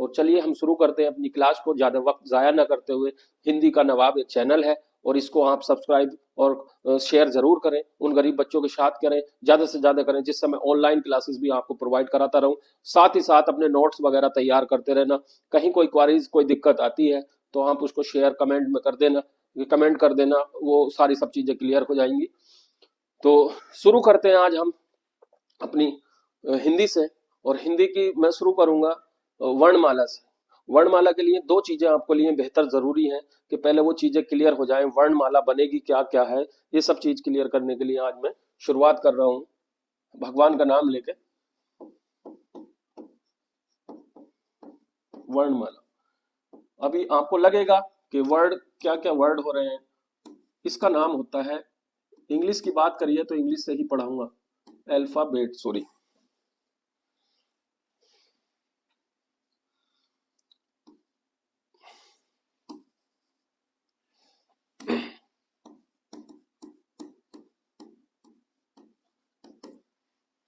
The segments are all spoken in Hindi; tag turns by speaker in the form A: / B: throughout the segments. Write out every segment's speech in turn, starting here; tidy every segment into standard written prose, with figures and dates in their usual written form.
A: और चलिए हम शुरू करते हैं अपनी क्लास को, ज्यादा वक्त जाया ना करते हुए। हिंदी का नवाब एक चैनल है और इसको आप सब्सक्राइब और शेयर जरूर करें, उन गरीब बच्चों के साथ करें, ज्यादा से ज्यादा करें, जिससे मैं ऑनलाइन क्लासेस भी आपको प्रोवाइड कराता रहूं। साथ ही साथ अपने नोट्स वगैरह तैयार करते रहना। कहीं कोई क्वारीज, कोई दिक्कत आती है तो आप उसको शेयर कमेंट में कर देना, कमेंट कर देना, वो सारी सब चीजें क्लियर हो जाएंगी। तो शुरू करते हैं आज हम अपनी हिंदी से। और हिंदी की मैं शुरू करूंगा वर्णमाला से। वर्णमाला के लिए दो चीजें आपको लिए बेहतर जरूरी है कि पहले वो चीजें क्लियर हो जाएं। वर्णमाला बनेगी क्या क्या है, ये सब चीज क्लियर करने के लिए आज मैं शुरुआत कर रहा हूँ भगवान का नाम लेके। वर्णमाला, अभी आपको लगेगा कि वर्ड क्या क्या वर्ड हो रहे हैं, इसका नाम होता है, इंग्लिश की बात करिए तो इंग्लिश से ही पढ़ाऊंगा, अल्फाबेट। सॉरी,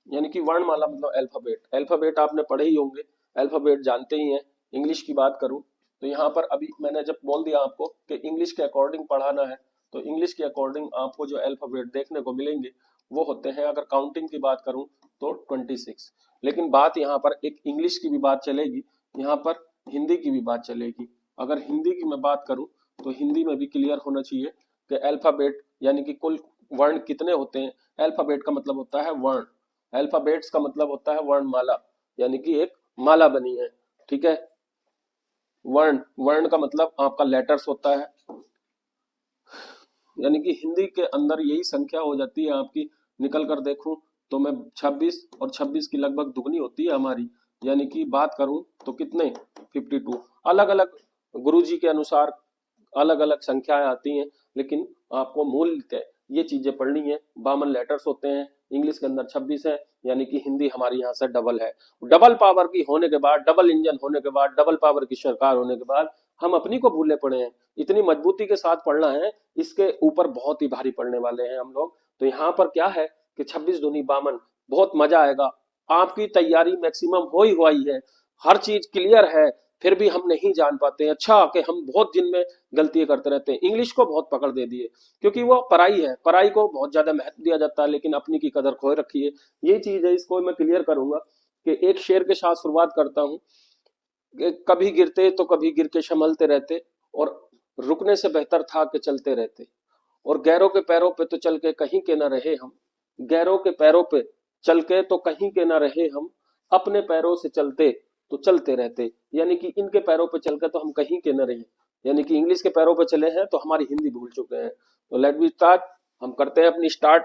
A: यानी कि वर्णमाला मतलब अल्फाबेट। अल्फाबेट आपने पढ़े ही होंगे, अल्फाबेट जानते ही हैं। इंग्लिश की बात करूं तो यहाँ पर अभी मैंने जब बोल दिया आपको कि इंग्लिश के अकॉर्डिंग पढ़ाना है, तो इंग्लिश के अकॉर्डिंग आपको जो अल्फाबेट देखने को मिलेंगे वो होते हैं, अगर काउंटिंग की बात करूं तो 26। लेकिन बात यहाँ पर एक इंग्लिश की भी बात चलेगी, यहाँ पर हिंदी की भी बात चलेगी। अगर हिंदी की मैं बात करूं तो हिंदी में भी क्लियर होना चाहिए कि अल्फाबेट यानी कि कुल वर्ण कितने होते हैं। अल्फाबेट का मतलब होता है वर्ण, अल्फाबेट्स का मतलब होता है वर्णमाला, यानी कि एक माला बनी है। ठीक है, वर्ण, वर्ण का मतलब आपका लेटर्स होता है, यानी कि हिंदी के अंदर यही संख्या हो जाती है आपकी। निकल कर देखूं तो मैं 26 और 26 की लगभग दुगनी होती है हमारी, यानी कि बात करूं तो कितने 52। अलग अलग गुरुजी के अनुसार अलग अलग संख्याएं आती हैं, लेकिन आपको मूल ये चीजें पढ़नी है। 52 लेटर्स होते हैं, इंग्लिश के अंदर 26 है, यानी कि हिंदी हमारी यहाँ से डबल है। डबल पावर की होने के बाद, डबल इंजन होने के बाद, डबल पावर की सरकार होने के बाद हम अपनी को भूले पड़े हैं। इतनी मजबूती के साथ पढ़ना है, इसके ऊपर बहुत ही भारी पड़ने वाले हैं हम लोग। तो यहाँ पर क्या है कि 26 दूनी 52, बहुत मजा आएगा। आपकी तैयारी मैक्सिमम हो ही हुआ ही है, हर चीज क्लियर है, फिर भी हम नहीं जान पाते। अच्छा कि हम बहुत दिन में गलतियां करते रहते हैं, इंग्लिश को बहुत पकड़ दे दिए, क्योंकि वो पढ़ाई है, पढ़ाई को बहुत ज्यादा महत्व दिया जाता है, लेकिन अपनी की कदर खोए रखी है। ये चीज है, इसको मैं क्लियर करूंगा कि एक शेर के साथ शुरुआत करता हूँ। कभी गिरते तो कभी गिर के संभलते रहते, और रुकने से बेहतर था कि चलते रहते, और गैरों के पैरों पे तो चल के कहीं के न रहे हम, गैरों के पैरों पे चल के तो कहीं के न रहे हम, अपने पैरों से चलते तो चलते रहते, यानी कि इनके पैरों पे चल के तो हम कहीं के न रहे, यानी कि इंग्लिश के पैरों पे चले हैं तो हमारी हिंदी भूल चुके हैं। तो लेट मी स्टार्ट, हम करते हैं अपनी स्टार्ट।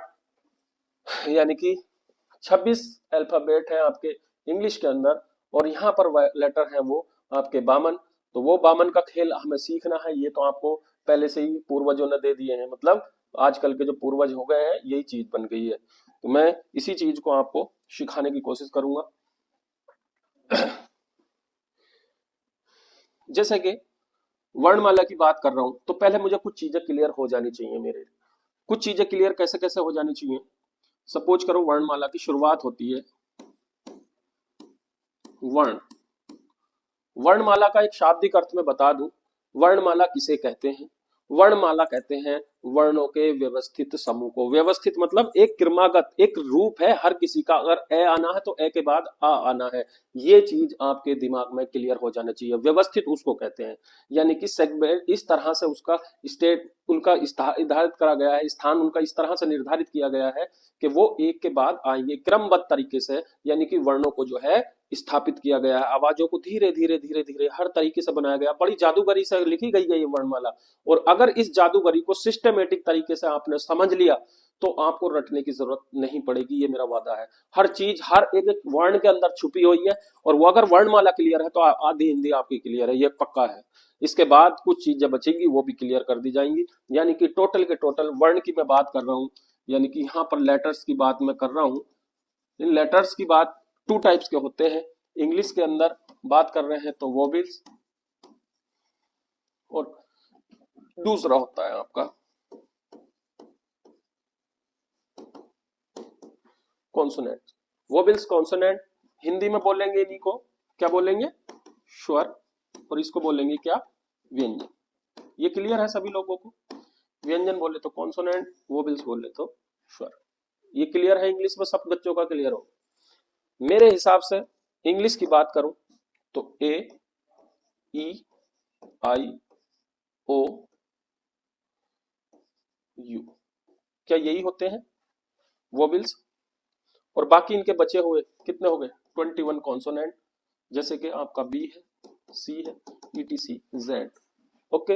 A: यानी कि 26 अल्फाबेट है आपके इंग्लिश के अंदर, और यहाँ पर लेटर है वो आपके 52। तो वो 52 का खेल हमें सीखना है, ये तो आपको पहले से ही पूर्वजों ने दे दिए हैं, मतलब आजकल के जो पूर्वज हो गए हैं यही चीज बन गई है। तो मैं इसी चीज को आपको सिखाने की कोशिश करूंगा। जैसे कि वर्णमाला की बात कर रहा हूं तो पहले मुझे कुछ चीजें क्लियर हो जानी चाहिए मेरे। कुछ चीजें क्लियर कैसे कैसे हो जानी चाहिए। सपोज करो वर्णमाला की शुरुआत होती है वर्ण। वर्णमाला का एक शाब्दिक अर्थ में बता दूं, वर्णमाला किसे कहते हैं। वर्णमाला कहते हैं वर्णों के व्यवस्थित समूह को। व्यवस्थित मतलब एक क्रमागत, एक रूप है हर किसी का, अगर ए आना है तो ए के बाद आ आना है। ये चीज आपके दिमाग में क्लियर हो जाना चाहिए, व्यवस्थित उसको कहते हैं। यानी कि सेगमेंट इस तरह से उसका स्टेट उनका निर्धारित करा गया है, स्थान उनका इस तरह से निर्धारित किया गया है कि वो एक के बाद आएंगे क्रमबद्ध तरीके से, यानी कि वर्णों को जो है स्थापित किया गया है, आवाजों को धीरे धीरे धीरे धीरे हर तरीके से बनाया गया, बड़ी जादूगरी से लिखी गई है ये वर्णमाला। और अगर इस जादूगरी को सिस्टमेटिक तरीके से आपने समझ लिया तो आपको रटने की जरूरत नहीं पड़ेगी, ये मेरा वादा है। हर चीज हर एक एक वर्ण के अंदर छुपी हुई है, और वो अगर वर्णमाला क्लियर है तो आधी हिंदी आपकी क्लियर है, ये पक्का है। इसके बाद कुछ चीजें बचेंगी वो भी क्लियर कर दी जाएंगी। यानी कि टोटल के टोटल वर्ण की मैं बात कर रहा हूँ, यानी कि यहाँ पर लेटर्स की बात मैं कर रहा हूँ। इन लेटर्स की बात टू टाइप्स के होते हैं। इंग्लिश के अंदर बात कर रहे हैं तो वोवेल्स, और दूसरा होता है आपका कॉन्सोनेंट। वोवेल्स कॉन्सोनेंट, हिंदी में बोलेंगे इन्हीं को क्या बोलेंगे, स्वर, और इसको बोलेंगे क्या, व्यंजन। ये क्लियर है सभी लोगों को? व्यंजन बोले तो कॉन्सोनेंट, वोवेल्स बोले तो स्वर। ये क्लियर है? इंग्लिश में सब बच्चों का क्लियर हो? मेरे हिसाब से इंग्लिश की बात करूं तो ए, ई, आई, ओ, यू, क्या यही होते हैं वोवेल्स? और बाकी इनके बचे हुए कितने हो गए? 21 कॉन्सोनेंट, जैसे कि आपका बी है, सी है, ETC, Z। ओके,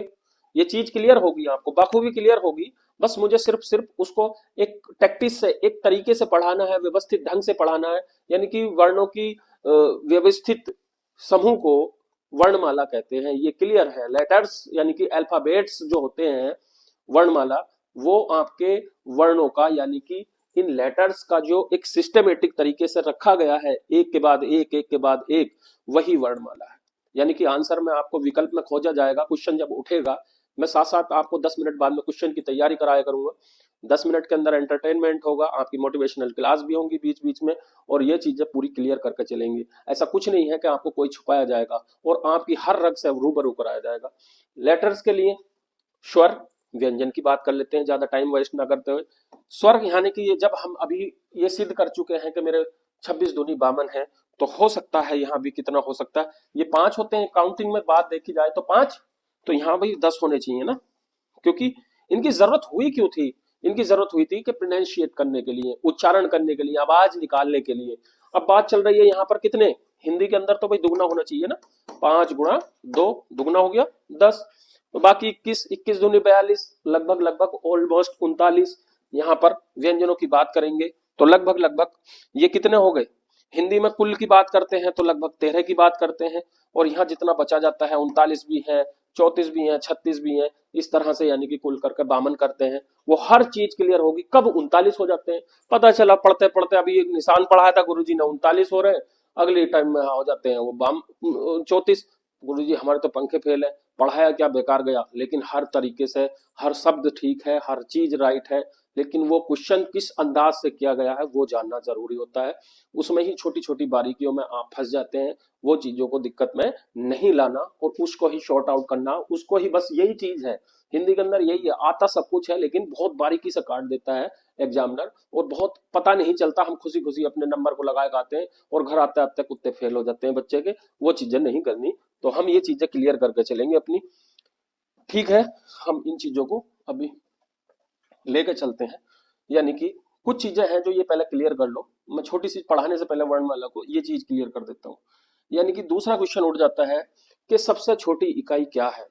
A: ये चीज क्लियर होगी आपको, बखूबी क्लियर होगी। बस मुझे सिर्फ उसको एक टैक्टिस से, एक तरीके से पढ़ाना है, व्यवस्थित ढंग से पढ़ाना है। यानी कि वर्णों की व्यवस्थित समूह को वर्णमाला कहते हैं, ये क्लियर है। लेटर्स यानी कि अल्फाबेट्स जो होते हैं वर्णमाला, वो आपके वर्णों का यानी कि इन लेटर्स का जो एक सिस्टमेटिक तरीके से रखा गया है, एक के बाद एक, एक के बाद एक, वही वर्णमाला है। यानी कि आंसर में आपको विकल्प में खोजा जाएगा, क्वेश्चन जब उठेगा, मैं साथ साथ आपको 10 मिनट बाद में क्वेश्चन की तैयारी कराया करूंगा। 10 मिनट के अंदर एंटरटेनमेंट होगा, आपकी मोटिवेशनल क्लास भी होंगी बीच बीच में, और ये चीजें पूरी क्लियर करके चलेंगी। ऐसा कुछ नहीं है कि आपको कोई छुपाया जाएगा, और आपकी हर रग से रूबरू कराया जाएगा। लेटर्स के लिए स्वर, व्यंजन की बात कर लेते हैं ज्यादा टाइम वेस्ट ना करते हुए। स्वर यानी कि ये जब हम अभी ये सिद्ध कर चुके हैं कि मेरे 26 दूनी 52 है, तो हो सकता है यहाँ भी कितना हो सकता है, ये 5 होते हैं काउंटिंग में बात देखी जाए तो 5, तो यहाँ भी 10 होने चाहिए ना, क्योंकि इनकी जरूरत हुई क्यों थी? इनकी जरूरत हुई थी कि प्रोनाउंशिएट करने के लिए, उच्चारण करने के लिए, आवाज निकालने के लिए। अब बात चल रही है यहाँ पर कितने, हिंदी के अंदर तो भाई दुगना होना चाहिए ना, 5 गुणा 2 दुगना हो गया 10, तो बाकी 21, 21 दूनी 42, लगभग लगभग ऑलमोस्ट 39। यहाँ पर व्यंजनों की बात करेंगे तो लगभग लगभग ये कितने हो गए? हिंदी में कुल की बात करते हैं तो लगभग 13 की बात करते हैं, और यहाँ जितना बचा जाता है 39 भी है, 34 भी है, 36 भी है, इस तरह से यानी कि कुल करके 52 करते हैं। वो हर चीज क्लियर होगी, कब 39 हो जाते हैं पता चला पढ़ते पढ़ते, अभी एक निशान पढ़ाया था गुरुजी ने, 39 हो रहे हैं, अगले टाइम में हो जाते हैं वो 34। गुरुजी हमारे तो पंखे फेल है, पढ़ाया क्या बेकार गया। लेकिन हर तरीके से हर शब्द ठीक है, हर चीज राइट है, लेकिन वो क्वेश्चन किस अंदाज से किया गया है वो जानना जरूरी होता है। उसमें ही छोटी छोटी बारीकियों में आप फंस जाते हैं, वो चीजों को दिक्कत में नहीं लाना और उसको ही शॉर्ट आउट करना, उसको ही, बस यही चीज है हिंदी के अंदर, यही है। आता सब कुछ है लेकिन बहुत बारीकी से काट देता है एग्जामिनर, और बहुत पता नहीं चलता, हम खुशी खुशी अपने नंबर को लगाए आते हैं और घर आते आते कुत्ते फेल हो जाते हैं बच्चे के। वो चीजें नहीं करनी, तो हम ये चीजें क्लियर करके चलेंगे अपनी, ठीक है। हम इन चीजों को अभी लेके चलते हैं, यानी कि कुछ चीजें हैं जो ये पहले क्लियर कर लो। मैं छोटी सी पढ़ाने से पहले वर्णमाला को ये चीज क्लियर कर देता हूँ। यानी कि दूसरा क्वेश्चन उठ जाता है कि सबसे छोटी इकाई क्या है।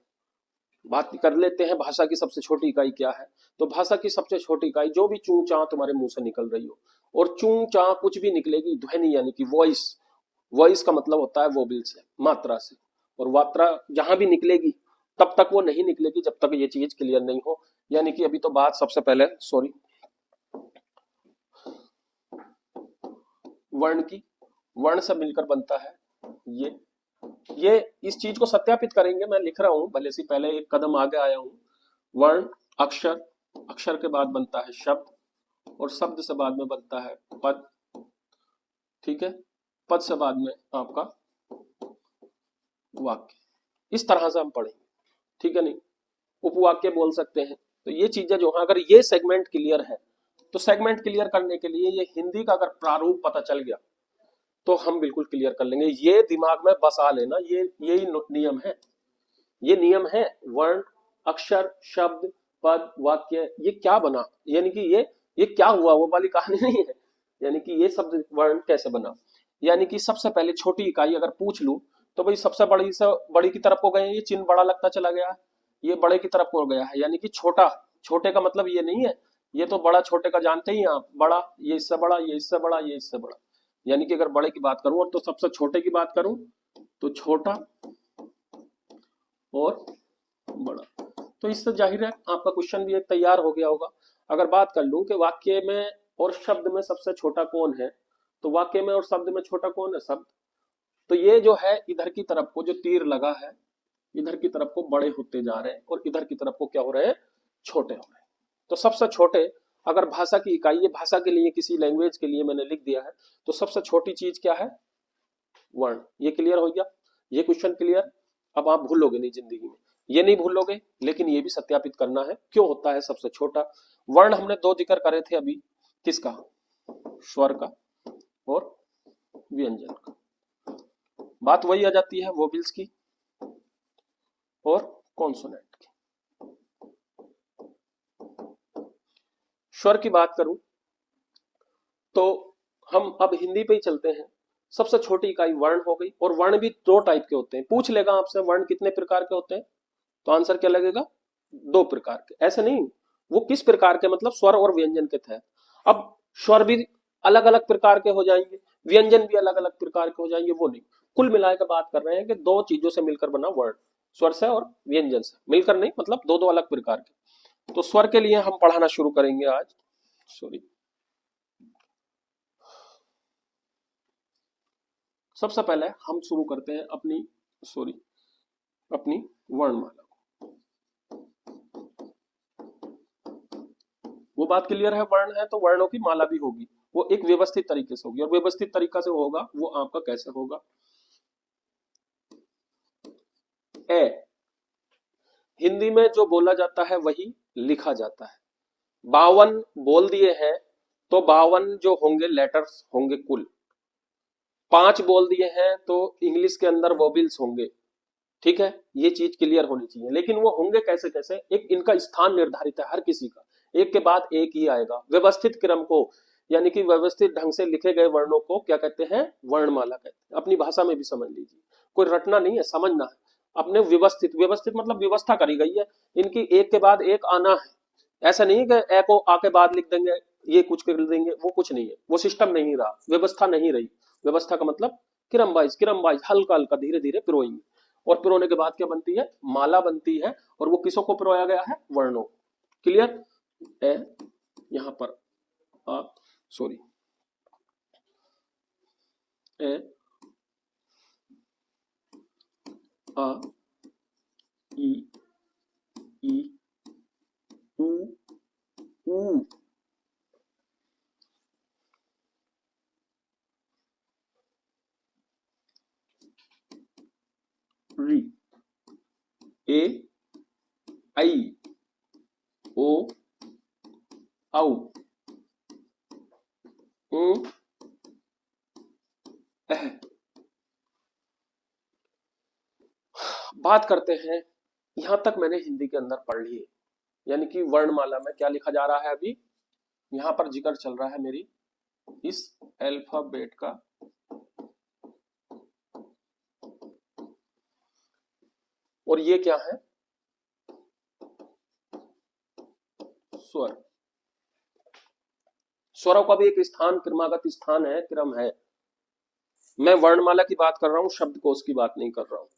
A: बात कर लेते हैं भाषा की सबसे छोटी इकाई क्या है। तो भाषा की सबसे छोटी इकाई जो भी चूं चां तुम्हारे मुंह से निकल रही हो, और चूं चां कुछ भी निकलेगी, ध्वनि यानी कि वॉइस, वॉइस का मतलब होता है वोबल से, मात्रा से, और मात्रा जहां भी निकलेगी तब तक वो नहीं निकलेगी जब तक ये चीज क्लियर नहीं हो। यानी कि अभी तो बात सबसे पहले सॉरी वर्ण की, वर्ण से मिलकर बनता है ये इस चीज को सत्यापित करेंगे, मैं लिख रहा हूं भले से पहले एक कदम आगे आया हूं। वर्ण, अक्षर, अक्षर के बाद बनता है शब्द, और शब्द से बाद में बनता है पद, ठीक है। पद से बाद में आपका वाक्य। इस तरह से हम पढ़ेंगे, ठीक है, नहीं उपवाक्य बोल सकते हैं। तो ये चीजें जो है, अगर ये सेगमेंट क्लियर है तो सेगमेंट क्लियर करने के लिए ये हिंदी का अगर प्रारूप पता चल गया तो हम बिल्कुल क्लियर कर लेंगे। ये दिमाग में बसा लेना, ये यही नियम है, ये नियम है। वर्ण, अक्षर, शब्द, पद, वाक्य, ये क्या बना, यानी कि ये क्या हुआ, वो वाली कहानी नहीं है। यानी कि ये शब्द वर्ण कैसे बना, यानी कि सबसे पहले छोटी इकाई अगर पूछ लूं तो भाई सबसे बड़ी से बड़ी की तरफ को गए, ये चिन्ह बड़ा लगता चला गया, ये बड़े की तरफ को गया है, यानी कि छोटा। छोटे का मतलब ये नहीं है, ये तो बड़ा छोटे का जानते ही आप, बड़ा ये इससे बड़ा, ये इससे बड़ा, ये इससे बड़ा। यानी कि अगर बड़े की बात करूं तो सबसे छोटे की बात करूं तो छोटा और बड़ा। तो इससे जाहिर है आपका क्वेश्चन भी एक तैयार हो गया होगा। अगर बात कर लूं कि वाक्य में और शब्द में सबसे छोटा कौन है, तो वाक्य में और शब्द में छोटा कौन है, शब्द। तो ये जो है इधर की तरफ को जो तीर लगा है, इधर की तरफ को बड़े होते जा रहे हैं और इधर की तरफ को क्या हो रहे हैं, छोटे हो रहे हैं। तो सबसे छोटे, अगर भाषा की इकाई, ये भाषा के लिए किसी लैंग्वेज के लिए मैंने लिख दिया है, तो सबसे छोटी चीज क्या है, वर्ण। ये क्लियर हो गया। ये क्वेश्चन क्लियर? अब आप भूलोगे नहीं जिंदगी में, ये नहीं भूलोगे, लेकिन ये भी सत्यापित करना है क्यों होता है सबसे छोटा। वर्ण हमने दो जिक्र करे थे अभी, किसका? स्वर का और व्यंजन का। बात वही आ जाती है वोवेल्स की और कॉन्सोनेंट की। स्वर की बात करूं तो हम अब हिंदी पे ही चलते हैं। सबसे छोटी इकाई वर्ण हो गई, और वर्ण भी दो टाइप के होते हैं। पूछ लेगा आपसे वर्ण कितने प्रकार के होते हैं, तो आंसर क्या लगेगा? दो प्रकार के। ऐसे नहीं, वो किस प्रकार के, मतलब स्वर और व्यंजन के थे। अब स्वर भी अलग अलग प्रकार के हो जाएंगे, व्यंजन भी अलग अलग प्रकार के हो जाएंगे, वो नहीं। कुल मिलाकर बात कर रहे हैं कि दो चीजों से मिलकर बना वर्ण, स्वर से और व्यंजन से मिलकर नहीं, मतलब दो दो अलग प्रकार के। तो स्वर के लिए हम पढ़ाना शुरू करेंगे आज। सॉरी, सबसे पहले हम शुरू करते हैं अपनी वर्णमाला को। वो बात क्लियर है, वर्ण है तो वर्णों की माला भी होगी, वो एक व्यवस्थित तरीके से होगी, और व्यवस्थित तरीका से होगा वो आपका कैसे होगा। ए, हिंदी में जो बोला जाता है वही लिखा जाता है। 52 बोल दिए हैं तो 52 जो होंगे लेटर्स होंगे कुल। 5 बोल दिए हैं तो इंग्लिश के अंदर वोवेल्स होंगे। ठीक है, ये चीज क्लियर होनी चाहिए। लेकिन वो होंगे कैसे कैसे, एक इनका स्थान निर्धारित है हर किसी का, एक के बाद एक ही आएगा। व्यवस्थित क्रम को, यानी कि व्यवस्थित ढंग से लिखे गए वर्णों को क्या कहते हैं? वर्णमाला कहते हैं। अपनी भाषा में भी समझ लीजिए, कोई रटना नहीं है, समझना है। अपने व्यवस्थित, व्यवस्थित मतलब व्यवस्था करी गई है, इनकी एक के बाद एक आना है। ऐसा नहीं है कि ए को आ के बाद लिख देंगे, ये कुछ कर देंगे, वो कुछ नहीं है, वो सिस्टम नहीं रहा, व्यवस्था नहीं रही। व्यवस्था का मतलब क्रम वाइज हल्का हल्का धीरे धीरे पिरोएंगे, और पिरोने के बाद क्या बनती है? माला बनती है। और वो किसों को पिरोया गया है? वर्णों। क्लियर? ए, यहां पर आ, सॉरी, ए, आ, ई, ई, उ, ऊ, री, ए, आई, ओ, औ, उ, एह। बात करते हैं, यहां तक मैंने हिंदी के अंदर पढ़ ली है, यानी कि वर्णमाला में क्या लिखा जा रहा है। अभी यहां पर जिक्र चल रहा है मेरी इस अल्फाबेट का। और ये क्या है? स्वर। स्वरों का भी एक स्थान, क्रमागत स्थान है, क्रम है। मैं वर्णमाला की बात कर रहा हूं, शब्दकोश की बात नहीं कर रहा हूं।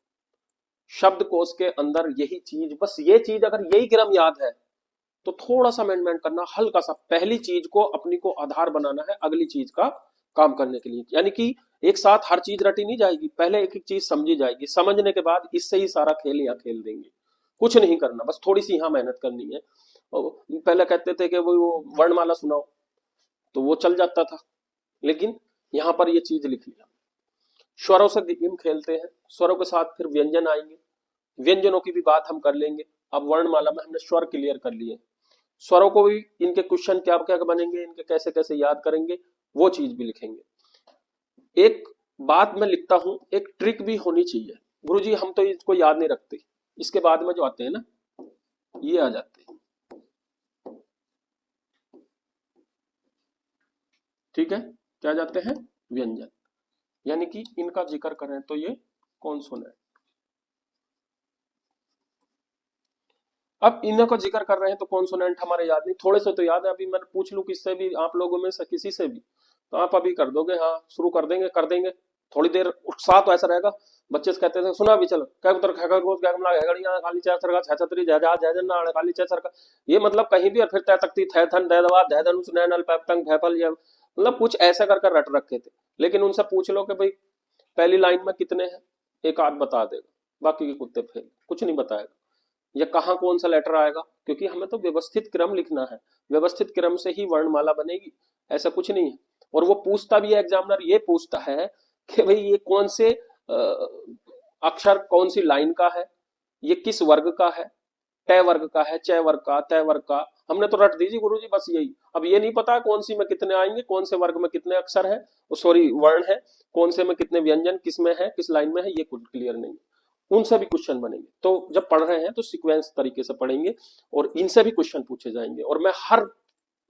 A: शब्दकोश के अंदर यही चीज, बस ये चीज अगर यही क्रम याद है तो थोड़ा सा अमेंडमेंट करना, हल्का सा, पहली चीज को अपनी को आधार बनाना है अगली चीज का काम करने के लिए। यानी कि एक साथ हर चीज रटी नहीं जाएगी, पहले एक एक चीज समझी जाएगी, समझने के बाद इससे ही सारा खेल यहाँ खेल देंगे। कुछ नहीं करना, बस थोड़ी सी यहाँ मेहनत करनी है। पहले कहते थे कि वो वर्णमाला सुनाओ, तो वो चल जाता था, लेकिन यहाँ पर ये चीज लिख लिया। स्वरों से गेम खेलते हैं, स्वरों के साथ फिर व्यंजन आएंगे, व्यंजनों की भी बात हम कर लेंगे। अब वर्णमाला में हमने स्वर क्लियर कर लिए, स्वरों को भी, इनके क्वेश्चन क्या क्या बनेंगे, इनके कैसे कैसे याद करेंगे, वो चीज भी लिखेंगे। एक बात मैं लिखता हूं, एक ट्रिक भी होनी चाहिए। गुरुजी हम तो इसको याद नहीं रखते, इसके बाद में जो आते हैं ना, ये आ जाते हैं। ठीक है, क्या जाते हैं? व्यंजन। यानी कि इनका जिक्र करें तो ये कॉन्सोनेंट। अब इन्हीं का जिक्र कर रहे हैं तो कॉन्सोनेंट हमारे याद नहीं, थोड़े से तो याद है। अभी मैं पूछ लूं किससे भी, आप लोगों में से किसी से भी, तो आप अभी कर दोगे, हाँ शुरू कर देंगे, कर देंगे। थोड़ी देर उत्साह तो ऐसा रहेगा। बच्चे से कहते थे सुना भी, चलो क्या उतर खैगर गोस क्या कमला हेगड़िया खाली चार सरका छ छतरी जजा जजन ना खाली चार सरका, ये मतलब कहीं भी, और फिर तय तकती थे थन दे दवा दे धनुष नैनल पैपतंग फैपल, ये मतलब कुछ ऐसा कर कर रट रखे थे। लेकिन उनसे पूछ लो कि भाई पहली लाइन में कितने हैं, एक आध बता देगा, बाकी के कुत्ते फेल, कुछ नहीं बताएगा। या कहाँ कौन सा लेटर आएगा, क्योंकि हमें तो व्यवस्थित क्रम लिखना है, व्यवस्थित क्रम से ही वर्णमाला बनेगी, ऐसा कुछ नहीं है। और वो पूछता भी है, एग्जामिनर ये पूछता है कि भाई ये कौन से अक्षर कौन सी लाइन का है, ये किस वर्ग का है, ट वर्ग का है, च वर्ग का, त वर्ग का, हमने तो रट दीजिए गुरुजी बस यही। अब ये नहीं पता है कौन सी में कितने आएंगे, कौन से वर्ग में कितने अक्षर है, सॉरी वर्ण है, कौन से में कितने व्यंजन, किस में है, किस लाइन में है, ये कुछ क्लियर नहीं है। उनसे भी क्वेश्चन बनेंगे। तो जब पढ़ रहे हैं तो सीक्वेंस तरीके से पढ़ेंगे और इनसे भी क्वेश्चन पूछे जाएंगे। और मैं हर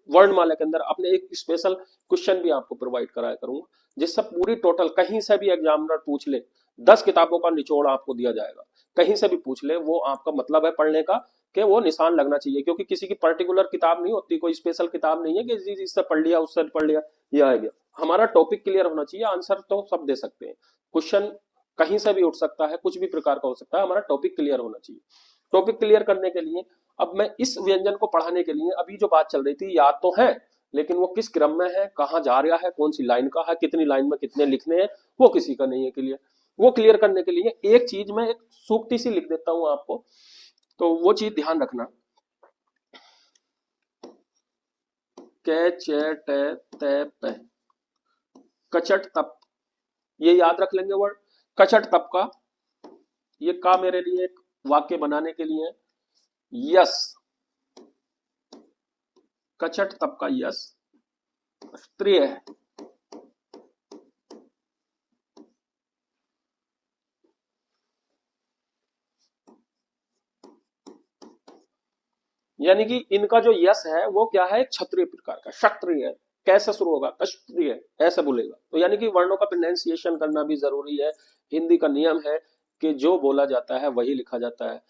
A: वर्णमाला के अंदर अपने एक स्पेशल क्वेश्चन भी आपको प्रोवाइड कराया करूंगा, जिससे पूरी टोटल कहीं से भी एग्जामिनर पूछ ले, 10 किताबों का निचोड़ आपको दिया जाएगा, कहीं से भी पूछ ले, वो आपका मतलब है पढ़ने का कि वो निशान लगना चाहिए। क्योंकि किसी की पर्टिकुलर किताब नहीं होती, कोई स्पेशल किताब नहीं है कि जी इससे पढ़ लिया उससे पढ़ लिया ये आ गया। हमारा टॉपिक क्लियर होना चाहिए, आंसर तो सब दे सकते हैं, क्वेश्चन कहीं से भी उठ सकता है, कुछ भी प्रकार का हो सकता है, हमारा टॉपिक क्लियर होना चाहिए। टॉपिक क्लियर करने के लिए अब मैं इस व्यंजन को पढ़ाने के लिए अभी जो बात चल रही थी याद तो है, लेकिन वो किस क्रम में है, कहाँ जा रहा है, कौन सी लाइन का है, कितनी लाइन में कितने लिखने हैं, वो किसी का नहीं है क्लियर। वो क्लियर करने के लिए एक चीज मैं एक सूक्ति सी लिख देता हूं आपको, तो वो चीज ध्यान रखना। कै चे टे ते पे कचट तप, ये याद रख लेंगे वर्ड। कचट तप का ये का मेरे लिए एक वाक्य बनाने के लिए यस, कचट तप का यस स्त्रीय है। यानी कि इनका जो यस है वो क्या है, क्षत्रिय प्रकार का, क्षत्रिय है। कैसे शुरू होगा, क्षत्रिय ऐसे बोलेगा। तो यानी कि वर्णों का प्रोनाउंसिएशन करना भी जरूरी है। हिंदी का नियम है कि जो बोला जाता है वही लिखा जाता है।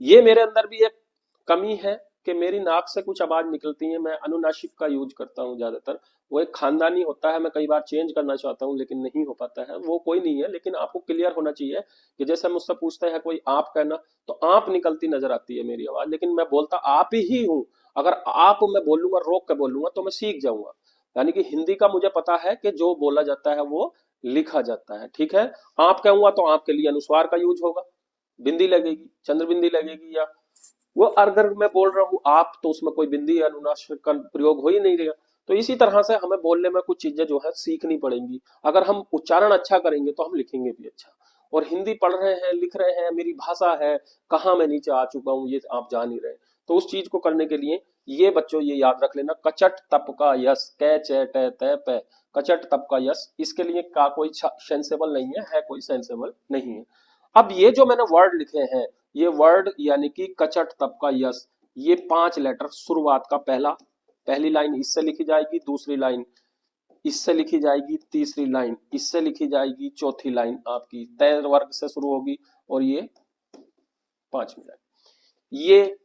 A: ये मेरे अंदर भी एक कमी है कि मेरी नाक से कुछ आवाज निकलती है, मैं अनुनासिक का यूज करता हूँ ज्यादातर। वो एक खानदानी होता है, मैं कई बार चेंज करना चाहता हूँ लेकिन नहीं हो पाता है, वो कोई नहीं है। लेकिन आपको क्लियर होना चाहिए कि जैसे मुझसे पूछते हैं कोई आप कहना, तो आप निकलती नजर आती है मेरी आवाज, लेकिन मैं बोलता आप ही हूँ। अगर आप मैं बोलूंगा, रोक के बोलूंगा तो मैं सीख जाऊंगा। यानी कि हिंदी का मुझे पता है कि जो बोला जाता है वो लिखा जाता है, ठीक है। आप कहूंगा तो आपके लिए अनुस्वार का यूज होगा, बिंदी लगेगी, चंद्र बिंदी लगेगी, या वो अगर मैं बोल रहा हूँ आप, तो उसमें कोई बिंदी या अनुनासिक का प्रयोग हो ही नहीं रहा। तो इसी तरह से हमें बोलने में कुछ चीजें जो है सीखनी पड़ेंगी। अगर हम उच्चारण अच्छा करेंगे तो हम लिखेंगे भी अच्छा। और हिंदी पढ़ रहे हैं, लिख रहे हैं, मेरी भाषा है, कहाँ मैं नीचे आ चुका हूँ ये आप जान ही रहे। तो उस चीज को करने के लिए ये बच्चों ये याद रख लेना, कचट तप का यस, कै चे टे ते पे, कचट तप का यस। इसके लिए का कोई सेंसेबल नहीं है कोई सेंसेबल नहीं है। अब ये जो मैंने वर्ड लिखे हैं, ये वर्ड यानी कि कचट तप का यस, ये 5 लेटर शुरुआत का पहला, पहली लाइन इससे लिखी जाएगी, दूसरी लाइन इससे लिखी जाएगी, तीसरी लाइन इससे लिखी जाएगी, चौथी लाइन आपकी तय वर्ग से शुरू होगी, और ये 5वीं लाइन। ये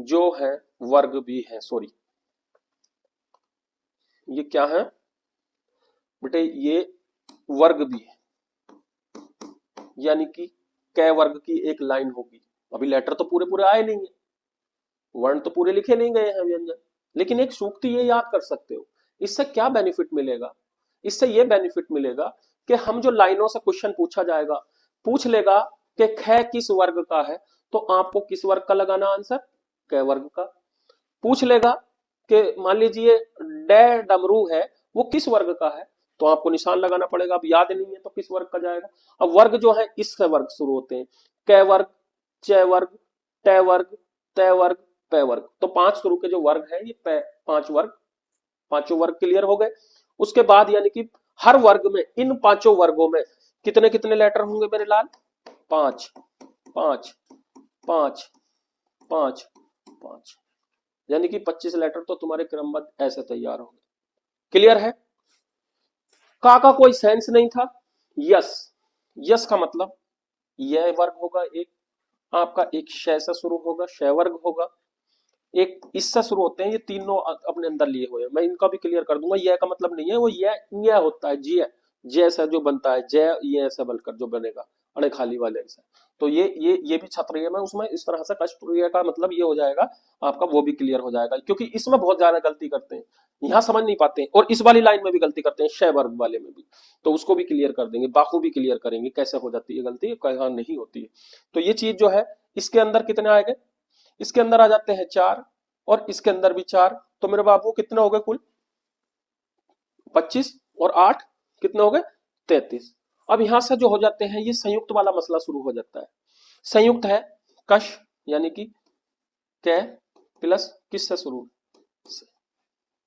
A: जो है वर्ग भी है, सॉरी ये क्या है बेटे, ये वर्ग भी है। यानी कि कै वर्ग की एक लाइन होगी। अभी लेटर तो पूरे पूरे आए नहीं है, वर्ण तो पूरे लिखे नहीं गए हैं व्यंजन, लेकिन एक सूक्ति ये याद कर सकते हो। इससे क्या बेनिफिट मिलेगा, इससे ये बेनिफिट मिलेगा कि हम जो लाइनों से क्वेश्चन पूछा जाएगा, पूछ लेगा कि ख किस वर्ग का है, तो आपको किस वर्ग का लगाना आंसर, कै वर्ग का। पूछ लेगा कि मान लीजिए डे डमरू है, वो किस वर्ग का है, तो आपको निशान लगाना पड़ेगा। अब याद नहीं है तो किस वर्ग का जाएगा। अब वर्ग जो है इससे वर्ग शुरू होते हैं, कै वर्ग, च वर्ग, ट वर्ग, त वर्ग, पै वर्ग। तो 5 शुरू के जो वर्ग है ये 5 वर्ग, पांचों वर्ग क्लियर हो गए। उसके बाद यानी कि हर वर्ग में, इन 5 वर्गों में कितने कितने लेटर होंगे मेरे लाल, 5 5 5 5 5, यानी कि 25 लेटर तो तुम्हारे क्रमबद्ध ऐसे तैयार होंगे। क्लियर है। का कोई सेंस नहीं था। यस, यस का मतलब यह वर्ग होगा एक आपका, एक शय से शुरू होगा, शय वर्ग होगा, एक इससे शुरू होते हैं, ये तीनों अपने अंदर लिए हुए हैं। मैं इनका भी क्लियर कर दूंगा। यह का मतलब नहीं है वो यह होता है जी, जैसा जो बनता है जय, ये ऐसा बनकर जो बनेगा अणे खाली वाले से। तो ये भी क्षत्रिय में उसमें इस तरह से कष्टप्रिय का मतलब ये हो जाएगा आपका, वो भी क्लियर हो जाएगा। क्योंकि इसमें बहुत ज्यादा गलती करते हैं, यहाँ समझ नहीं पाते हैं, और इस वाली लाइन में भी गलती करते हैं, शय वर्ग वाले में भी। तो उसको भी क्लियर कर देंगे, बाखू भी क्लियर करेंगे कैसे हो जाती है गलती, कहाँ नहीं होती है। तो ये चीज जो है इसके अंदर कितने आएंगे, इसके अंदर आ जाते हैं 4, और इसके अंदर भी 4। तो मेरे बाबू कितने हो गए कुल 25, और 8 कितने हो गए 33। अब यहां से जो हो जाते हैं ये संयुक्त वाला मसला शुरू हो जाता है। संयुक्त है कश यानी कि कै प्लस किस से शुरू,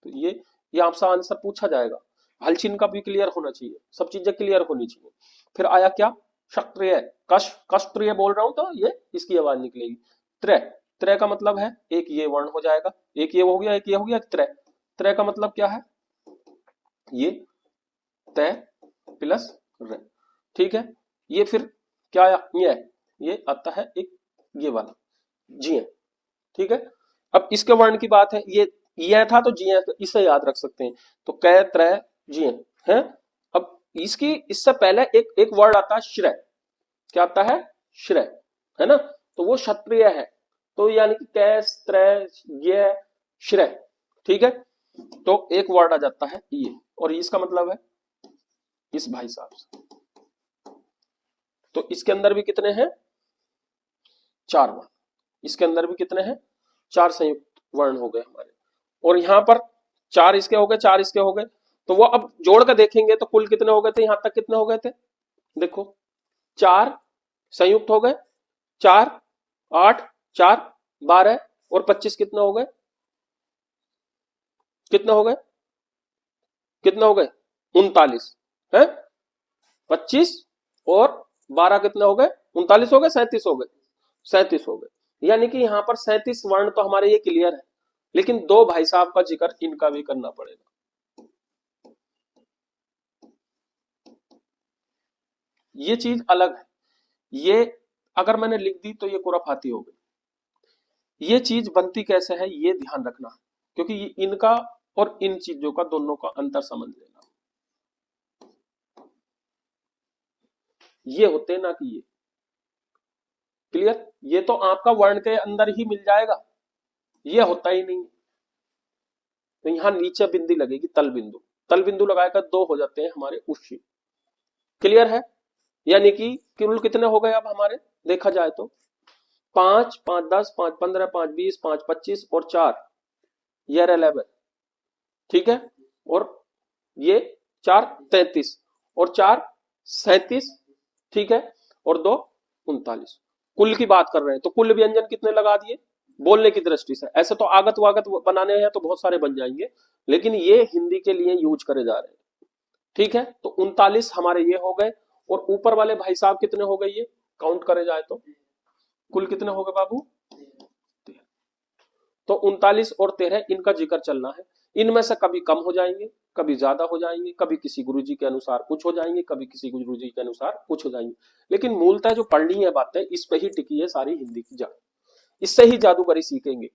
A: तो ये आपसे आंसर पूछा जाएगा। हलचिन का भी क्लियर होना चाहिए, सब चीजें क्लियर होनी चाहिए। फिर आया क्या, शक्रिय कश, कष्त्रिय बोल रहा हूं तो ये इसकी आवाज निकलेगी। त्रय, त्रय का मतलब है एक ये वर्ण हो जाएगा, एक ये हो गया एक ये हो गया, त्रय। त्रय का मतलब क्या है, ये तय प्लस र, ठीक है। ये फिर क्या आया, ये आता है एक ये वाला जी, ठीक है। अब इसके वर्ण की बात है, ये था तो जी इसे याद रख सकते हैं, तो कै त्रय जी है। अब इसकी इससे पहले एक वर्ड आता है श्रेय, क्या आता है, श्रेय, है ना, तो वो क्षत्रिय है, तो यानी कि कै त्रय ये श्रेय, ठीक है। तो एक वर्ड आ जाता है ये, और इसका मतलब है इस भाई साहब से, तो इसके अंदर भी कितने हैं, 4 वर्ण, इसके अंदर भी कितने हैं, 4 संयुक्त वर्ण हो गए हमारे। और यहां पर 4 इसके हो गए 4 इसके हो गए, तो वो अब जोड़ कर देखेंगे तो कुल कितने हो गए थे, यहां तक कितने हो गए थे, देखो 4 संयुक्त हो गए, 4 8 4 12 और 25 कितने हो गए, कितने हो गए, कितने हो गए 39 है, 25 और 12 कितने हो गए, 39 हो गए, 37 हो गए, 37 हो गए। यानी कि यहां पर 37 वर्ण तो हमारे ये क्लियर है, लेकिन 2 भाई साहब का जिक्र इनका भी करना पड़ेगा। ये चीज अलग है, ये अगर मैंने लिख दी तो ये खुराफाती हो गई। ये चीज बनती कैसे है ये ध्यान रखना, क्योंकि इनका और इन चीजों का दोनों का अंतर समझ लेना। ये होते ना कि ये क्लियर, ये तो आपका वर्ण के अंदर ही मिल जाएगा, ये होता ही नहीं। तो यहां नीचे बिंदी लगेगी तल बिंदु, तल बिंदु लगाकर 2 हो जाते हैं हमारे उशी, क्लियर है। यानी कि कुल कितने हो गए अब हमारे, देखा जाए तो 5 5 10 5 15 5 20 5 25 और 4 ये 11, ठीक है। और ये 4 33 और 4 37, ठीक है, और 2 39। कुल की बात कर रहे हैं तो कुल व्यंजन कितने लगा दिए बोलने की दृष्टि से, ऐसे तो आगत वागत बनाने हैं तो बहुत सारे बन जाएंगे, लेकिन ये हिंदी के लिए यूज करे जा रहे हैं, ठीक है। तो 39 हमारे ये हो गए, और ऊपर वाले भाई साहब कितने हो गए, ये काउंट करे जाए तो कुल कितने हो गए बाबू, तो 39 और 13 इनका जिक्र चलना है। इनमें से कभी कम हो जाएंगे, कभी ज्यादा हो जाएंगे, कभी किसी गुरुजी के अनुसार कुछ हो जाएंगे, कभी किसी गुरुजी के अनुसार कुछ हो जाएंगे, लेकिन मूलतः जो पढ़नी है बातें इस पे ही टिकी है सारी हिंदी की जान, इससे ही जादूगरी सीखेंगे।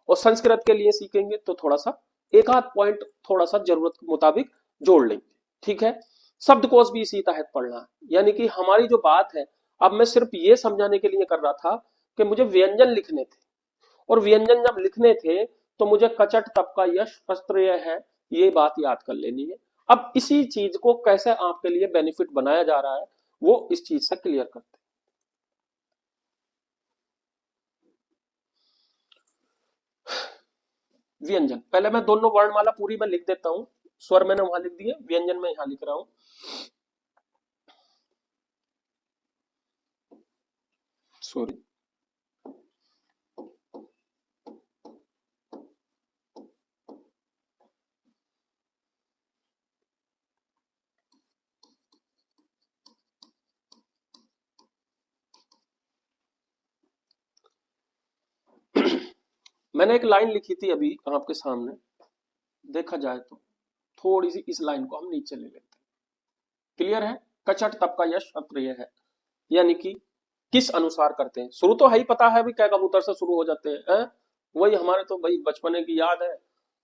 A: और संस्कृत के लिए सीखेंगे तो थोड़ा सा एक आध पॉइंट थोड़ा सा जरूरत के मुताबिक जोड़ लेंगे, ठीक है। शब्दकोश भी इसी तहत पढ़ना है, यानी कि हमारी जो बात है, अब मैं सिर्फ ये समझाने के लिए कर रहा था कि मुझे व्यंजन लिखने थे, और व्यंजन जब लिखने थे तो मुझे कचट तप का यश अस्त्रेय है, ये बात याद कर लेनी है। अब इसी चीज को कैसे आपके लिए बेनिफिट बनाया जा रहा है वो इस चीज से क्लियर करते हैं। व्यंजन पहले मैं दोनों वर्णमाला पूरी मैं लिख देता हूं, स्वर मैंने वहां लिख दिए, व्यंजन में यहां लिख रहा हूं। सॉरी, मैंने एक लाइन लिखी थी अभी आपके सामने, देखा जाए तो थोड़ी सी इस लाइन को हम नीचे ले लेते हैं, क्लियर है। कचट तप का यश अप्रिय है, यानी कि किस अनुसार करते हैं, शुरू तो है ही पता है भी क्या कबूतर से शुरू हो जाते हैं, वही हमारे तो भाई बचपने की याद है,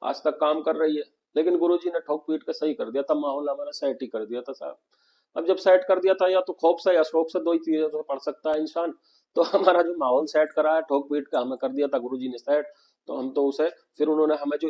A: आज तक काम कर रही है, लेकिन गुरुजी ने ठोक पीट के सही कर दिया था, माहौल हमारा सेट ही कर दिया था साहब। अब जब सेट कर दिया था, या तो खौफ से या शौक से, दो ही चीजें तो पढ़ सकता है इंसान, तो हमारा जो माहौल सेट करा है ठोक पीट के हमें कर दिया था गुरुजी ने सेट, तो हम तो उसे फिर उन्होंने हमें जो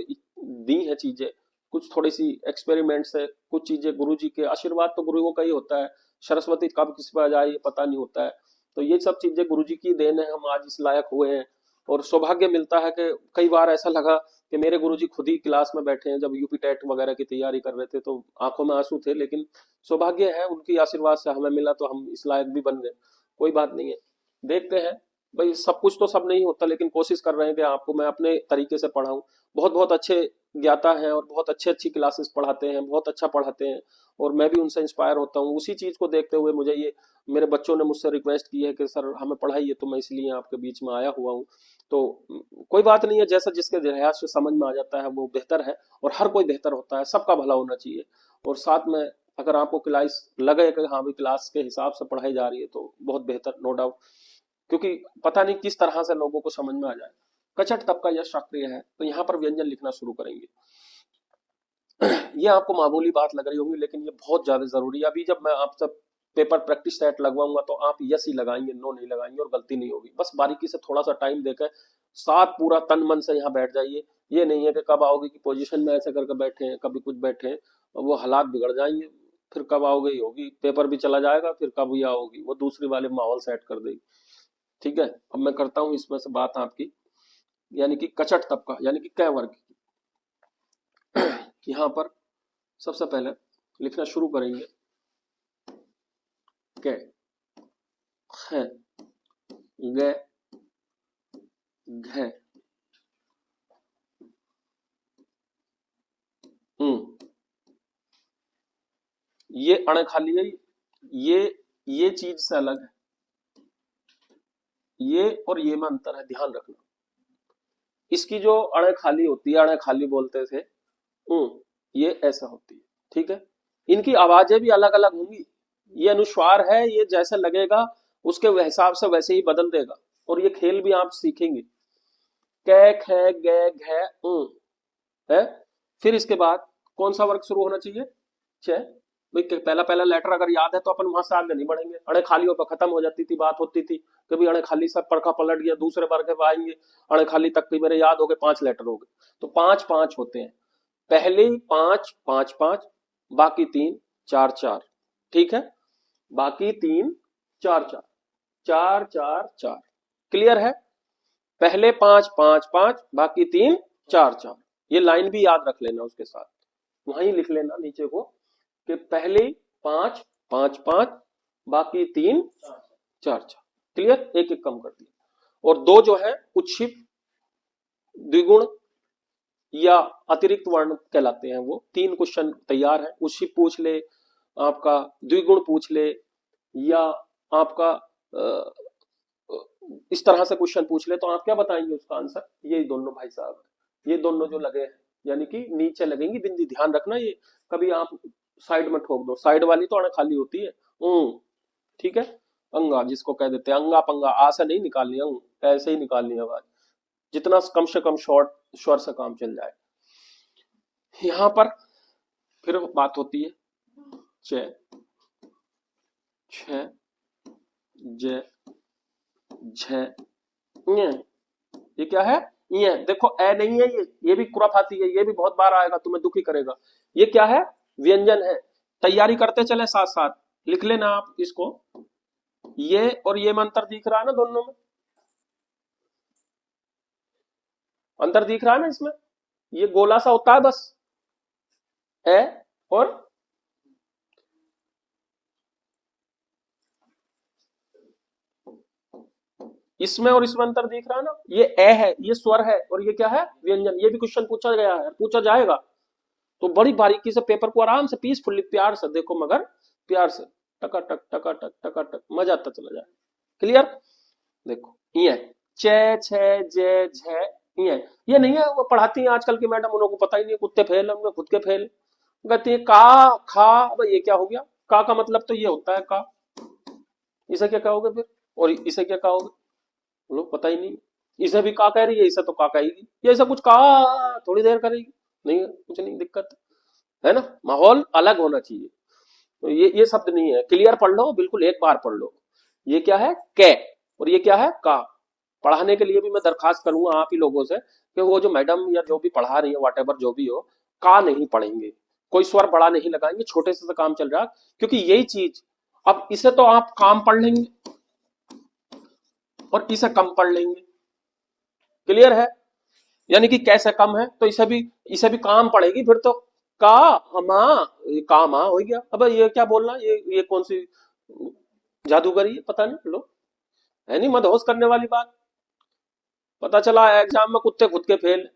A: दी है चीजें, कुछ थोड़ी सी एक्सपेरिमेंट से, कुछ चीजें गुरुजी के आशीर्वाद तो गुरुओं का ही होता है, सरस्वती कब किस पर आ जाए ये पता नहीं होता है, तो ये सब चीजें गुरुजी की देन है, हम आज इस लायक हुए हैं, और सौभाग्य मिलता है कि कई बार ऐसा लगा कि मेरे गुरुजी खुद ही क्लास में बैठे हैं जब यूपी टेट वगैरह की तैयारी कर रहे थे, तो आंखों में आंसू थे, लेकिन सौभाग्य है उनकी आशीर्वाद से हमें मिला तो हम इस लायक भी बन गए। कोई बात नहीं है, देखते हैं भाई, सब कुछ तो सब नहीं होता, लेकिन कोशिश कर रहे हैं कि आपको मैं अपने तरीके से पढ़ाऊं। बहुत बहुत अच्छे ज्ञाता हैं और बहुत अच्छी अच्छी क्लासेस पढ़ाते हैं, बहुत अच्छा पढ़ाते हैं, और मैं भी उनसे इंस्पायर होता हूँ। उसी चीज को देखते हुए मुझे ये, मेरे बच्चों ने मुझसे रिक्वेस्ट की है कि सर हमें पढ़ाइए, तो मैं इसलिए आपके बीच में आया हुआ हूँ। तो कोई बात नहीं है, जैसा जिसके लिहाज से समझ में आ जाता है वो बेहतर है, और हर कोई बेहतर होता है, सबका भला होना चाहिए। और साथ में अगर आपको क्लास लगे कि हाँ भी क्लास के हिसाब से पढ़ाई जा रही है तो बहुत बेहतर, नो डाउट, क्योंकि पता नहीं किस तरह से लोगों को समझ में आ जाए। कचट तबका यह शास्त्रीय है, तो यहाँ पर व्यंजन लिखना शुरू करेंगे। ये आपको मामूली बात लग रही होगी, लेकिन ये बहुत ज्यादा जरूरी है। अभी जब मैं आपसे पेपर प्रैक्टिस सेट लगवाऊंगा तो आप यस ही लगाएंगे, नो नहीं लगाएंगे, और गलती नहीं होगी। बस बारीकी से थोड़ा सा टाइम देकर साथ पूरा तन मन से यहाँ बैठ जाइए। ये नहीं है कि कब आओगे की पोजीशन में ऐसे करके बैठे हैं, कभी कुछ बैठे हैं, वो हालात बिगड़ जाएंगे। फिर कब आओगे ही होगी, पेपर भी चला जाएगा, फिर कब ये आओगी, वो दूसरी वाले माहौल सेट कर देगी। ठीक है, अब मैं करता हूं इसमें से बात आपकी, यानी कि कचट तबका, यानी कि क वर्ग की। यहां पर सबसे पहले लिखना शुरू करेंगे क, ख, ग, घ, ये अण खाली है, ये चीज से अलग है, ये और ये में अंतर है, ध्यान रखना। इसकी जो अण खाली होती है, अण खाली बोलते थे, ये ऐसा होती है। ठीक है, इनकी आवाजें भी अलग अलग होंगी। ये अनुस्वार है, ये जैसे लगेगा उसके हिसाब से वैसे ही बदल देगा, और ये खेल भी आप सीखेंगे। क, ख, ग, घ, है। फिर इसके बाद कौन सा वर्ग शुरू होना चाहिए? छ। भाई पहला पहला लेटर अगर याद है तो अपन वहां से आगे नहीं बढ़ेंगे, अड़े खालियों पर खत्म हो जाती थी, बात होती थी। कभी अड़े खाली सब पढ़ा पलट गया, दूसरे वर्ग पे आएंगे, अड़े खाली तक भी मेरे याद हो गए, 5 लेटर हो गए, तो 5 5 होते हैं। पहले 5 5 5, बाकी 3 4 4। ठीक है, बाकी 3 4 4 4 4 4। क्लियर है? पहले 5 5 5, बाकी 3 4 4। ये लाइन भी याद रख लेना, उसके साथ वहीं लिख लेना नीचे को कि पहले 5 5 5, बाकी 3 4 4। क्लियर? एक एक कम कर दिया। और दो जो है उच्छिप, द्विगुण या अतिरिक्त वर्ण कहलाते हैं। वो 3 क्वेश्चन तैयार है। उच्छिप पूछ ले, आपका द्विगुण पूछ ले, या आपका इस तरह से क्वेश्चन पूछ ले, तो आप क्या बताएंगे उसका आंसर? ये दोनों भाई साहब, ये दोनों जो लगे हैं, यानी कि नीचे लगेंगी बिंदी, ध्यान रखना। ये कभी आप साइड में ठोक दो, साइड वाली तो अण खाली होती है। ठीक है, अंगा जिसको कह देते हैं, अंगा पंगा, आ से नहीं निकालनी, अंग ऐसे ही निकालनी आवाज, जितना कम से कम शॉर्ट स्वर से काम चल जाए। यहां पर फिर बात होती है च, छ, ज, झ, ये क्या है? ये देखो, ए नहीं है, ये भी खुराफाती है, ये भी बहुत बार आएगा, तुम्हें दुखी करेगा। ये क्या है? व्यंजन है। तैयारी करते चले साथ साथ, लिख लेना आप इसको। ये और ये में अंतर दिख रहा है ना, दोनों में अंतर दिख रहा है ना इसमें? ये गोला सा होता है बस, ए और इसमें, और इसमें अंतर दिख रहा है ना। ये ए है, ये स्वर है, और ये क्या है? व्यंजन। ये भी क्वेश्चन पूछा गया है, पूछा जाएगा, तो बड़ी बारीकी से पेपर को आराम से पीसफुली प्यार से देखो, मगर प्यार से, टकाटक टकाटक टकाटक, मजा आता चला जाए। क्लियर? देखो, ये चे छे जे झे, ये नहीं है वो पढ़ाती हैं आजकल की मैडम, उनको पता ही नहीं, कुत्ते फेल होंगे, खुद के फेल। कहती है का खा, अब ये क्या हो गया? का मतलब तो ये होता है का, इसे क्या कहोगे फिर? और इसे क्या कहोगे? लोग पता ही नहीं। इसे भी का कह रही है, इसे तो का कहेगी, ये ऐसा कुछ का थोड़ी देर करेगी, नहीं कुछ नहीं दिक्कत है ना। माहौल अलग होना चाहिए। तो ये शब्द नहीं है, क्लियर पढ़ लो, बिल्कुल एक बार पढ़ लो। ये क्या है? कै, और ये क्या है? का। पढ़ाने के लिए भी मैं दरखास्त करूंगा आप ही लोगों से कि वो जो मैडम या जो भी पढ़ा रही है, व्हाटएवर जो भी हो, का नहीं पढ़ेंगे, कोई स्वर बड़ा नहीं लगाएंगे, छोटे से काम चल रहा है। क्योंकि यही चीज, अब इसे तो आप काम पढ़ लेंगे और इसे कम पढ़ लेंगे, क्लियर है? यानी कि कैसे कम है, तो इसे भी काम पड़ेगी फिर तो। का हमा, ये काम हो गया। अब ये क्या बोलना, ये कौन सी जादूगरी है, पता नहीं लो, है नहीं मदहोश करने वाली बात। पता चला एग्जाम में कुत्ते खुद के फेल।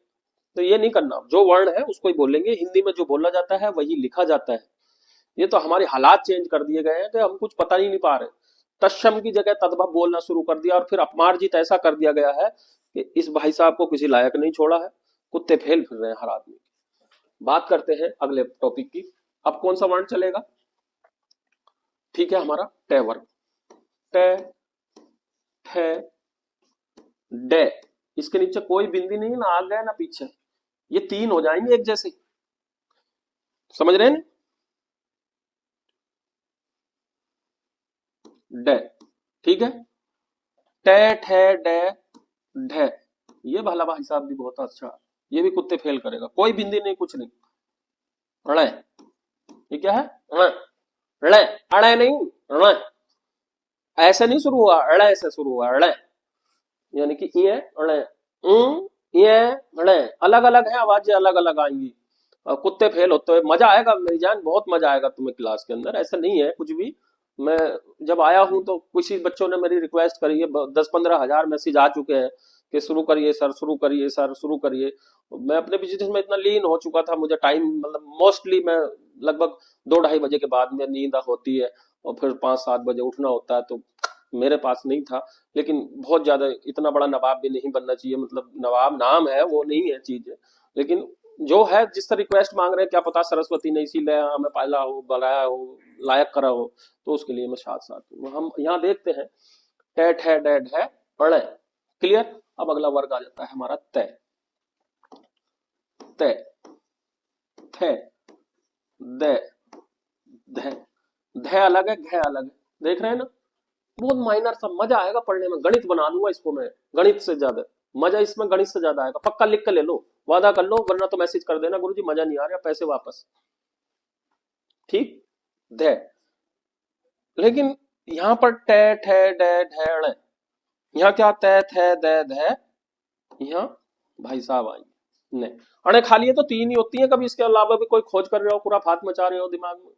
A: तो ये नहीं करना, जो वर्ण है उसको ही बोलेंगे, हिंदी में जो बोला जाता है वही लिखा जाता है। ये तो हमारे हालात चेंज कर दिए गए हैं कि हम कुछ पता ही नहीं पा रहे। तत्सम की जगह तद्भव बोलना शुरू कर दिया, और फिर अपमार्जित ऐसा कर दिया गया है कि इस भाई साहब को किसी लायक नहीं छोड़ा है। कुत्ते फेल फिर रहे हैं हर आदमी। बात करते हैं अगले टॉपिक की। अब कौन सा वर्ण चलेगा? ठीक है, हमारा टे वर्ग। टे, ठे, डे। इसके नीचे कोई बिंदी नहीं, ना आगे ना पीछे, ये तीन हो जाएंगे एक जैसे। समझ रहे हैं? डे, ठीक है। टे, ठे, डे, ढे। ये भला भाई साहब भी बहुत अच्छा, ये भी कुत्ते फेल करेगा, कोई बिंदी नहीं, कुछ नहीं। णे, ये क्या है? णे, णे, अणे नहीं, णे। ऐसे नहीं शुरू हुआ, अड़े से शुरू हुआ, अड़े। यानी कि ये अड़े, ये अड़े, अलग अलग है, आवाजें अलग अलग आएंगी। और कुत्ते फेल होते हुए मजा आएगा मेरी जान, बहुत मजा आएगा तुम्हें क्लास के अंदर। ऐसा नहीं है कुछ भी। मैं जब आया हूं तो कुछ ही बच्चों ने मेरी रिक्वेस्ट करी है, 10-15 हजार मैसेज आ चुके हैं कि शुरू करिए सर, शुरू करिए सर, शुरू करिए। मैं अपने बिजनेस में इतना लीन हो चुका था, मुझे टाइम मतलब मोस्टली मैं लगभग 2-2:30 बजे के बाद में नींद होती है, और फिर 5-7 बजे उठना होता है, तो मेरे पास नहीं था। लेकिन बहुत ज्यादा इतना बड़ा नवाब भी नहीं बनना चाहिए, मतलब नवाब नाम है वो नहीं है चीज है। लेकिन जो है जिस तरह रिक्वेस्ट मांग रहे हैं, क्या पता सरस्वती ने इसीलिए हमें पाला हो, बनाया हो, लायक करा हो, तो उसके लिए मैं साथ साथ हूं। हम यहाँ देखते हैं टेट है, डेड है, अड़े। क्लियर? अब अगला वर्ग आ जाता है हमारा तय। तय, थे, दे, धे। धे अलग है, घे अलग है, देख रहे हैं ना? बहुत माइनर सा, मजा आएगा पढ़ने में, गणित बना दूंगा इसको मैं। गणित से ज्यादा मजा इसमें गणित से ज्यादा आएगा, पक्का लिख कर ले लो, वादा कर लो, वरना तो मैसेज कर देना गुरुजी मजा नहीं आ रहा, पैसे वापस। ठीक? धे। लेकिन यहाँ पर टे, ठे, डे, ढे, यहाँ क्या तय, थे, दे, धे। यहाँ भाई साहब आएंगे नहीं। अणे खाली है तो तीन ही होती है, कभी इसके अलावा भी कोई खोज कर रहे हो, पूरा फात मचा रहे हो दिमाग में,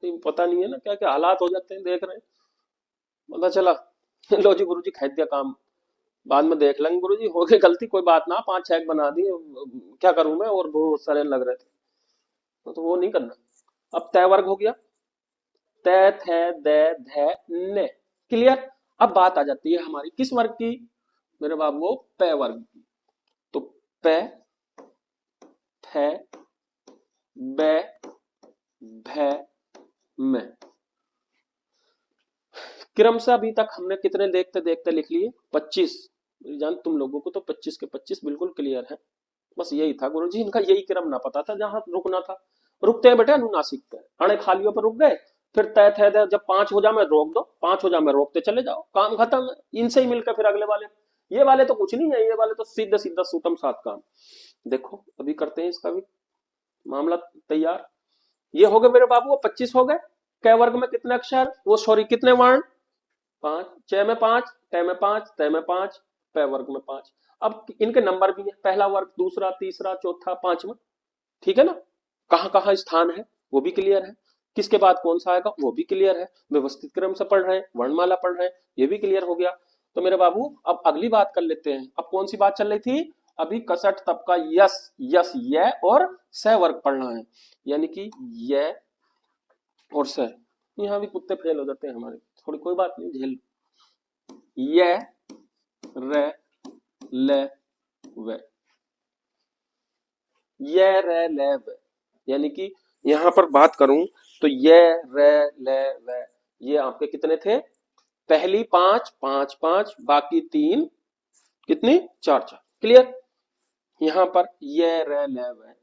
A: तो पता नहीं है ना क्या क्या हालात हो जाते हैं, देख रहे हैं। पता चला लो जी गुरुजी खैद दिया काम, बाद में देख लेंगे गुरुजी, हो गई गलती, कोई बात ना, 5-6 बना दिए, क्या करूं मैं, और बहुत सारे लग रहे थे, तो वो नहीं करना। अब तय वर्ग हो गया, तय, थे, दे, धे, ने। क्लियर? अब बात आ जाती है हमारी किस वर्ग की मेरे बाबू? पै वर्ग की। तो पै, थे, बे, भे, में। क्रमशः अभी तक हमने कितने देखते देखते लिख लिए? 25। जान तुम लोगों को तो 25 के 25 बिल्कुल क्लियर है। बस यही था गुरुजी, इनका यही क्रम ना पता था, जहां रुकना था। रुकते हैं बेटा अनुनासिक पे, अणे खालियों पर रुक गए, फिर तय थे दे, जब 5 हो जा मैं रोक दो, 5 हो जा मैं रोकते चले जाओ, काम खत्म है। इनसे ही मिलकर फिर अगले वाले, ये वाले तो कुछ नहीं है, ये वाले तो सीधा सीधा सूतम सात काम। देखो अभी करते हैं इसका भी मामला तैयार। ये हो गए मेरे बाबू, 25 हो गए। कै वर्ग में कितने अक्षर, वो सॉरी कितने वर्ण? 5। च में 5, ट में 5, त में 5, पै वर्ग में 5। अब इनके नंबर भी है, पहला वर्ग, दूसरा, तीसरा, चौथा, पांचवा। ठीक है ना? कहां कहां स्थान है वो भी क्लियर है, किसके बाद कौन सा आएगा वो भी क्लियर है, व्यवस्थित क्रम से पढ़ रहे हैं, वर्णमाला पढ़ रहे हैं, ये भी क्लियर हो गया। तो मेरे बाबू अब अगली बात कर लेते हैं। अब कौन सी बात चल रही थी? अभी कसट तब का यस, यस, ये और स वर्ग पढ़ना है, यानी कि ये और स। यहाँ भी कुत्ते फेल हो जाते हैं हमारे, थोड़ी कोई बात नहीं, झेल। ये, रे, ले, वे। ये, रे, ले, वे। यानी कि यहां पर बात करूं तो ये, रे, ले, वे, ये आपके कितने थे? पहली 5, 5, 5, बाकी 3, कितनी? 4, 4। क्लियर? यहां पर ये, रे, ले, वे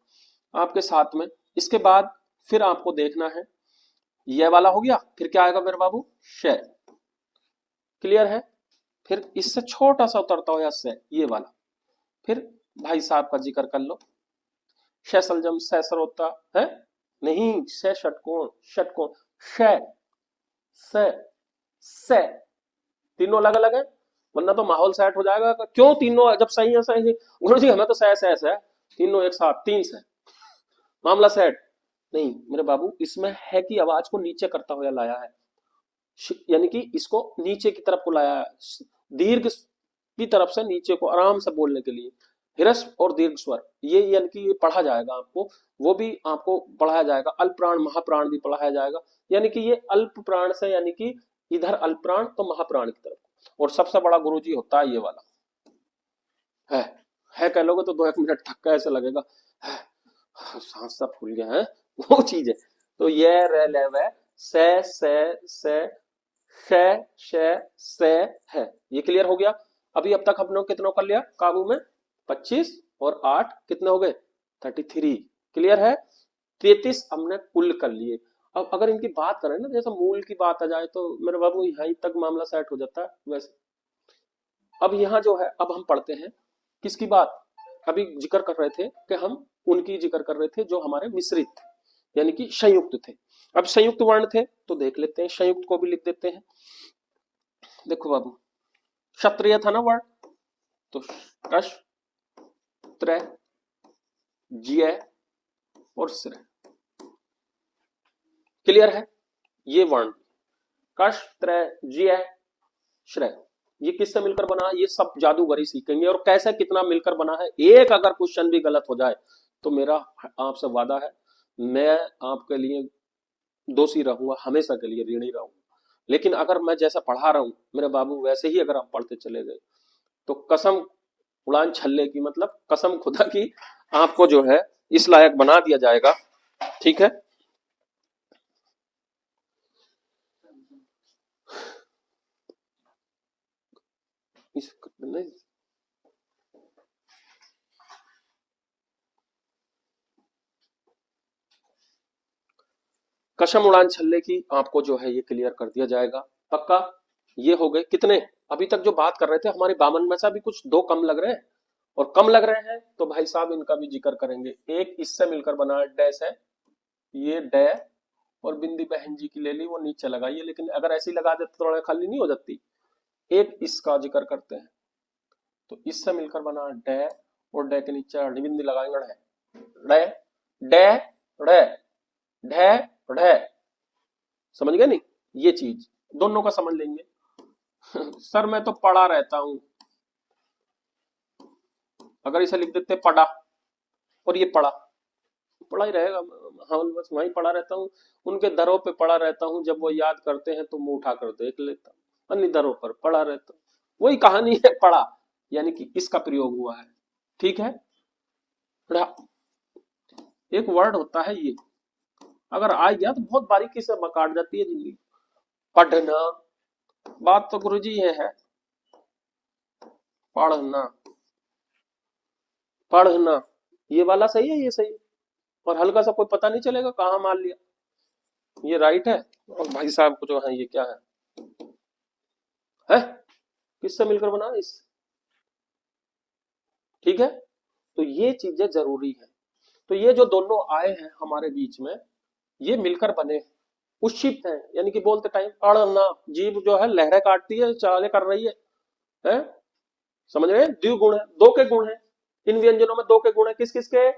A: आपके साथ में। इसके बाद फिर आपको देखना है, ये वाला हो गया, फिर क्या आएगा मेरे बाबू? श। क्लियर है? फिर इससे छोटा सा उतरता हो या से, ये वाला। फिर भाई साहब का जिक्र कर लो, सलजम, सरोता है नहीं, से षटकोण, षटकोण, श, से, तीनों अलग अलग है। वरना तो माहौल सेट हो जाएगा। क्यों तीनों जब सही है सही है, गुरु जी हमें तो सह है, तीनों एक साथ, तीन से मामला सेट नहीं मेरे बाबू। इसमें है कि आवाज को नीचे करता हुआ लाया है, यानी कि इसको नीचे की तरफ को लाया है, दीर्घ की तरफ से नीचे को आराम से बोलने के लिए। ह्रस्व और दीर्घ स्वर ये यानी कि ये पढ़ा जाएगा आपको, वो भी आपको पढ़ाया जाएगा। अल्प प्राण महाप्राण भी पढ़ाया जाएगा, यानी कि ये अल्प प्राण से, यानी कि इधर अल्प प्राण तो महाप्राण की तरफ। और सबसे बड़ा गुरुजी होता है ये वाला, है कह लोगे तो 2-1 मिनट थक्का ऐसे लगेगा, सांस सा फूल गया है, वो चीज है। तो ये रे ले वे से श है, ये क्लियर हो गया। अभी अब तक हमने कितना कर लिया काबू में, 25 और 8 कितने हो गए 33, क्लियर है। 33 हमने कुल कर लिए। अब अगर इनकी बात करें ना, जैसे मूल की बात आ जाए तो मेरे बाबू यहीं तक मामला सेट हो जाता है वैसे। अब यहाँ जो है, अब हम पढ़ते हैं किसकी बात, अभी जिक्र कर रहे थे कि हम उनकी जिक्र कर रहे थे जो हमारे मिश्रित थे, यानी कि संयुक्त थे। अब संयुक्त वर्ण थे तो देख लेते हैं, संयुक्त को भी लिख देते हैं। देखो बाबू, क्षत्रिय था ना वर्ण, तो कश त्र ज्य और श्रेय, क्लियर है। ये वर्ण कश त्र ज्य श्रेय, ये किससे मिलकर बना, ये सब जादूगरी सीखेंगे। और कैसे कितना मिलकर बना है, एक अगर क्वेश्चन भी गलत हो जाए तो मेरा आपसे वादा है, मैं आपके लिए दोषी रहूंगा, हमेशा के लिए ऋणी रहूंगा। लेकिन अगर मैं जैसा पढ़ा रहा हूं मेरे बाबू, वैसे ही अगर आप पढ़ते चले गए तो कसम उड़ान छल्ले की, मतलब कसम खुदा की, आपको जो है इस लायक बना दिया जाएगा, ठीक है। कसम उड़ान छल्ले की आपको जो है ये क्लियर कर दिया जाएगा, पक्का। ये हो गए कितने, अभी तक जो बात कर रहे थे हमारे 52 में से अभी कुछ 2 कम लग रहे हैं, और कम लग रहे हैं तो भाई साहब इनका भी जिक्र करेंगे। एक इससे मिलकर बना डैश है, ये डै, और बिंदी बहन जी की ले ली, वो नीचे लगाइए, लेकिन अगर ऐसी लगा देते तो थोड़ा खाली नहीं हो जाती। एक इसका जिक्र करते हैं, तो इससे मिलकर बना डै, और डै के नीचे बिंदी लगाएंगे डै, डै डै ढै ढै, समझ गए नहीं, ये चीज दोनों का समझ लेंगे। सर मैं तो पढ़ा रहता हूं, अगर इसे लिख देते पढ़ा, और ये पढ़ा पढ़ा ही रहेगा, हाँ बस वहीं पढ़ा रहता हूँ, उनके दरों पे पढ़ा रहता हूँ, जब वो याद करते हैं तो मुंह उठा कर देख लेता हूँ, अन्य दरों पर पढ़ा रहता हूँ, वही कहानी है पढ़ा, यानी कि इसका प्रयोग हुआ है, ठीक है। एक वर्ड होता है ये, अगर आ गया तो बहुत बारीकी से काट जाती है जिंदगी। पढ़ना, बात तो गुरुजी ये है, पढ़ना पढ़ना, ये वाला सही है, ये सही है, और हल्का सा कोई पता नहीं चलेगा कहाँ मान लिया, ये राइट है। और भाई साहब को जो है ये क्या है किससे मिलकर बना इस, ठीक है। तो ये चीजें जरूरी है। तो ये जो दोनों आए हैं हमारे बीच में, ये मिलकर बने, उच्छिप्त है, यानी कि बोलते टाइम अड़ना, जीभ जो है लहरें काटती है, चाले कर रही है? समझ रहे हैं, द्विगुण है, 2 के गुण है, इन व्यंजनों में 2 के गुण है, किस किस के,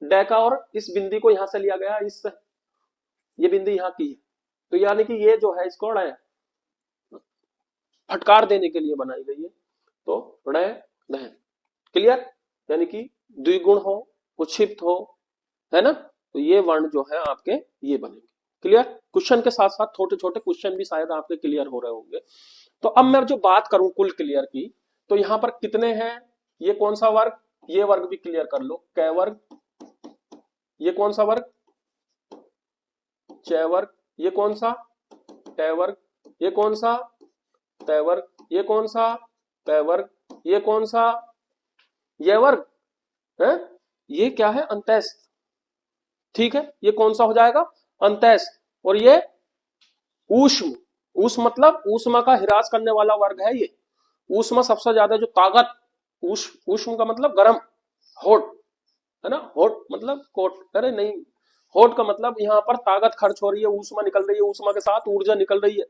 A: डै का, और इस बिंदी को यहां से लिया गया, इस ये बिंदी यहाँ की है, तो यानी कि ये जो है इसको है फटकार देने के लिए बनाई गई है, तो ड़ै ढै, क्लियर, यानी कि द्विगुण हो, उच्छिप्त हो, है ना, तो ये वर्ण जो है आपके ये बनेंगे, क्लियर। क्वेश्चन के साथ साथ छोटे छोटे क्वेश्चन भी शायद आपके क्लियर हो रहे होंगे। तो अब मैं जो बात करूं कुल क्लियर की, तो यहां पर कितने हैं, ये कौन सा वर्ग, ये वर्ग भी क्लियर कर लो, कै वर्ग, ये कौन सा वर्ग, चै वर्ग, ये कौन सा, टै वर्ग, ये कौन सा, तै वर्ग, ये कौन सा, पै वर्ग, ये कौन सा, ये वर्ग है, ये क्या है, अंतैस्थ, ठीक है, ये कौन सा हो जाएगा, अंतैस्थ। और ये ऊष्म, ऊष्म मतलब ऊष्मा का हिरास करने वाला वर्ग है ये, ऊष्मा सबसे ज्यादा जो ताकत, ऊष्म का मतलब गर्म, हॉट है ना, हॉट मतलब कोट, अरे नहीं, हॉट का मतलब यहाँ पर ताकत खर्च हो रही है, ऊष्मा निकल रही है, ऊष्मा के साथ ऊर्जा निकल रही है,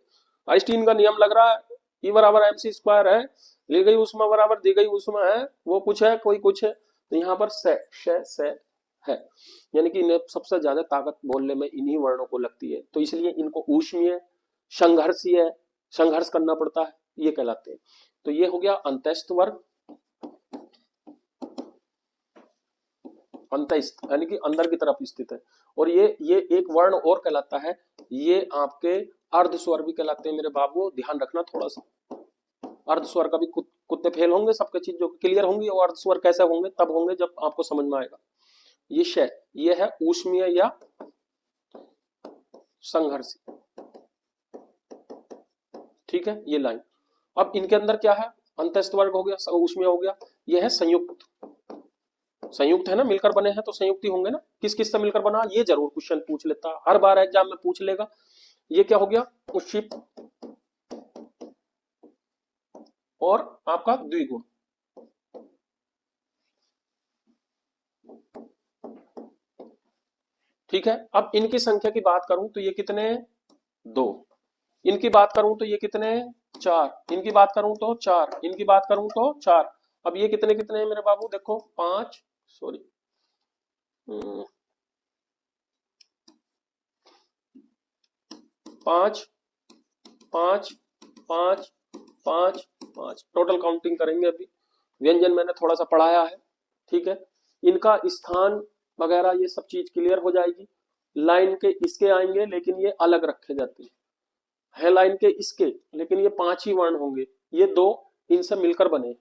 A: आइंस्टीन का नियम लग रहा है, E = mc² है, ली गई ऊष्मा बराबर दी गई ऊष्मा है, वो कुछ है कोई कुछ है, तो यहाँ पर से है, यानी कि इन्हें सबसे ज्यादा ताकत बोलने में इन्हीं वर्णों को लगती है, तो इसलिए इनको ऊष्मीय, संघर्षीय, संघर्ष करना पड़ता है, ये कहलाते हैं। तो ये हो गया अंतस्थ वर्ग, अंतस्थ यानी कि अंदर की तरफ स्थित है। और ये एक वर्ण और कहलाता है, ये आपके अर्ध स्वर भी कहलाते हैं मेरे बाबू, ध्यान रखना थोड़ा सा। अर्ध स्वर का भी कुत्ते फेल होंगे, सबके चीज जो क्लियर होंगी, और अर्ध स्वर कैसे होंगे तब होंगे जब आपको समझ में आएगा। ये शय, ये है ऊष्मीय या संघर्षी, ठीक है, ये लाइन। अब इनके अंदर क्या है, अंतस्थ वर्ग हो गया, ऊष्मीय हो गया, ये है संयुक्त, संयुक्त है ना, मिलकर बने हैं तो संयुक्त ही होंगे ना, किस किस से मिलकर बना, ये जरूर क्वेश्चन पूछ लेता, हर बार एग्जाम में पूछ लेगा। ये क्या हो गया, उक्षिप्त और आपका द्विगुण, ठीक है। अब इनकी संख्या की बात करूं तो ये कितने हैं, 2, इनकी बात करूं तो ये कितने हैं, 4, इनकी बात करूं तो 4, इनकी बात करूं तो 4। अब ये कितने कितने हैं मेरे बाबू, देखो 5, सॉरी 5 5 5 5 5, टोटल काउंटिंग करेंगे अभी। व्यंजन मैंने थोड़ा सा पढ़ाया है, ठीक है। इनका स्थान वगैरह ये सब चीज क्लियर हो जाएगी। लाइन के इसके आएंगे लेकिन ये अलग रखे जाते हैं, है लाइन के इसके, लेकिन ये 5 ही वर्ण होंगे, ये 2 इनसे मिलकर बने हैं,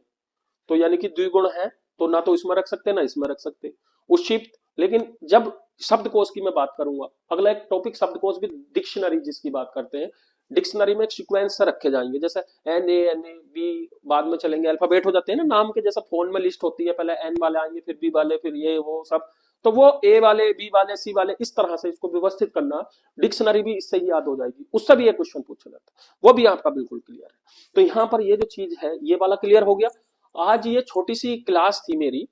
A: तो यानी कि द्विगुण है, तो ना तो इसमें रख सकते ना इसमें रख सकते। उक्षिप्त, लेकिन जब शब्दकोश की मैं बात करूंगा, अगला एक टॉपिक शब्दकोश भी, डिक्शनरी जिसकी बात करते हैं, डिक्शनरी में एक सीक्वेंस से रखे जाएंगे, जैसे NA NA B, बाद में चलेंगे अल्फाबेट हो जाते हैं ना नाम के, जैसा फोन में लिस्ट होती है, पहले N वाले आएंगे फिर B वाले फिर ये वो सब, तो वो A वाले B वाले C वाले इस तरह से इसको व्यवस्थित करना, डिक्शनरी भी इससे ही याद हो जाएगी, उससे भी एक क्वेश्चन पूछा जाता है, वो भी आपका बिल्कुल क्लियर है। तो यहाँ पर ये जो चीज है ये वाला क्लियर हो गया। आज ये छोटी सी क्लास थी मेरी,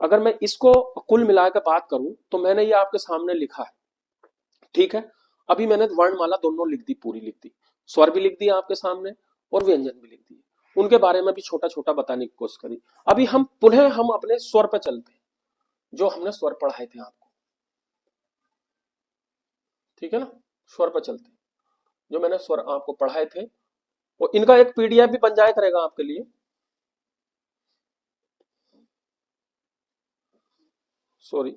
A: अगर मैं इसको कुल मिलाकर बात करूं तो मैंने ये आपके सामने लिखा है, ठीक है। अभी मैंने वर्णमाला दोनों लिख दी, पूरी लिख दी, स्वर भी लिख दिया आपके सामने और व्यंजन भी लिख दिए, उनके बारे में भी छोटा छोटा बताने की कोशिश करी। अभी हम पुनः हम अपने स्वर पे चलते हैं, जो हमने स्वर पढ़ाए थे आपको, ठीक है ना, स्वर पे चलते हैं, जो मैंने स्वर आपको पढ़ाए थे, और इनका एक PDF भी बन जाया करेगा आपके लिए, सॉरी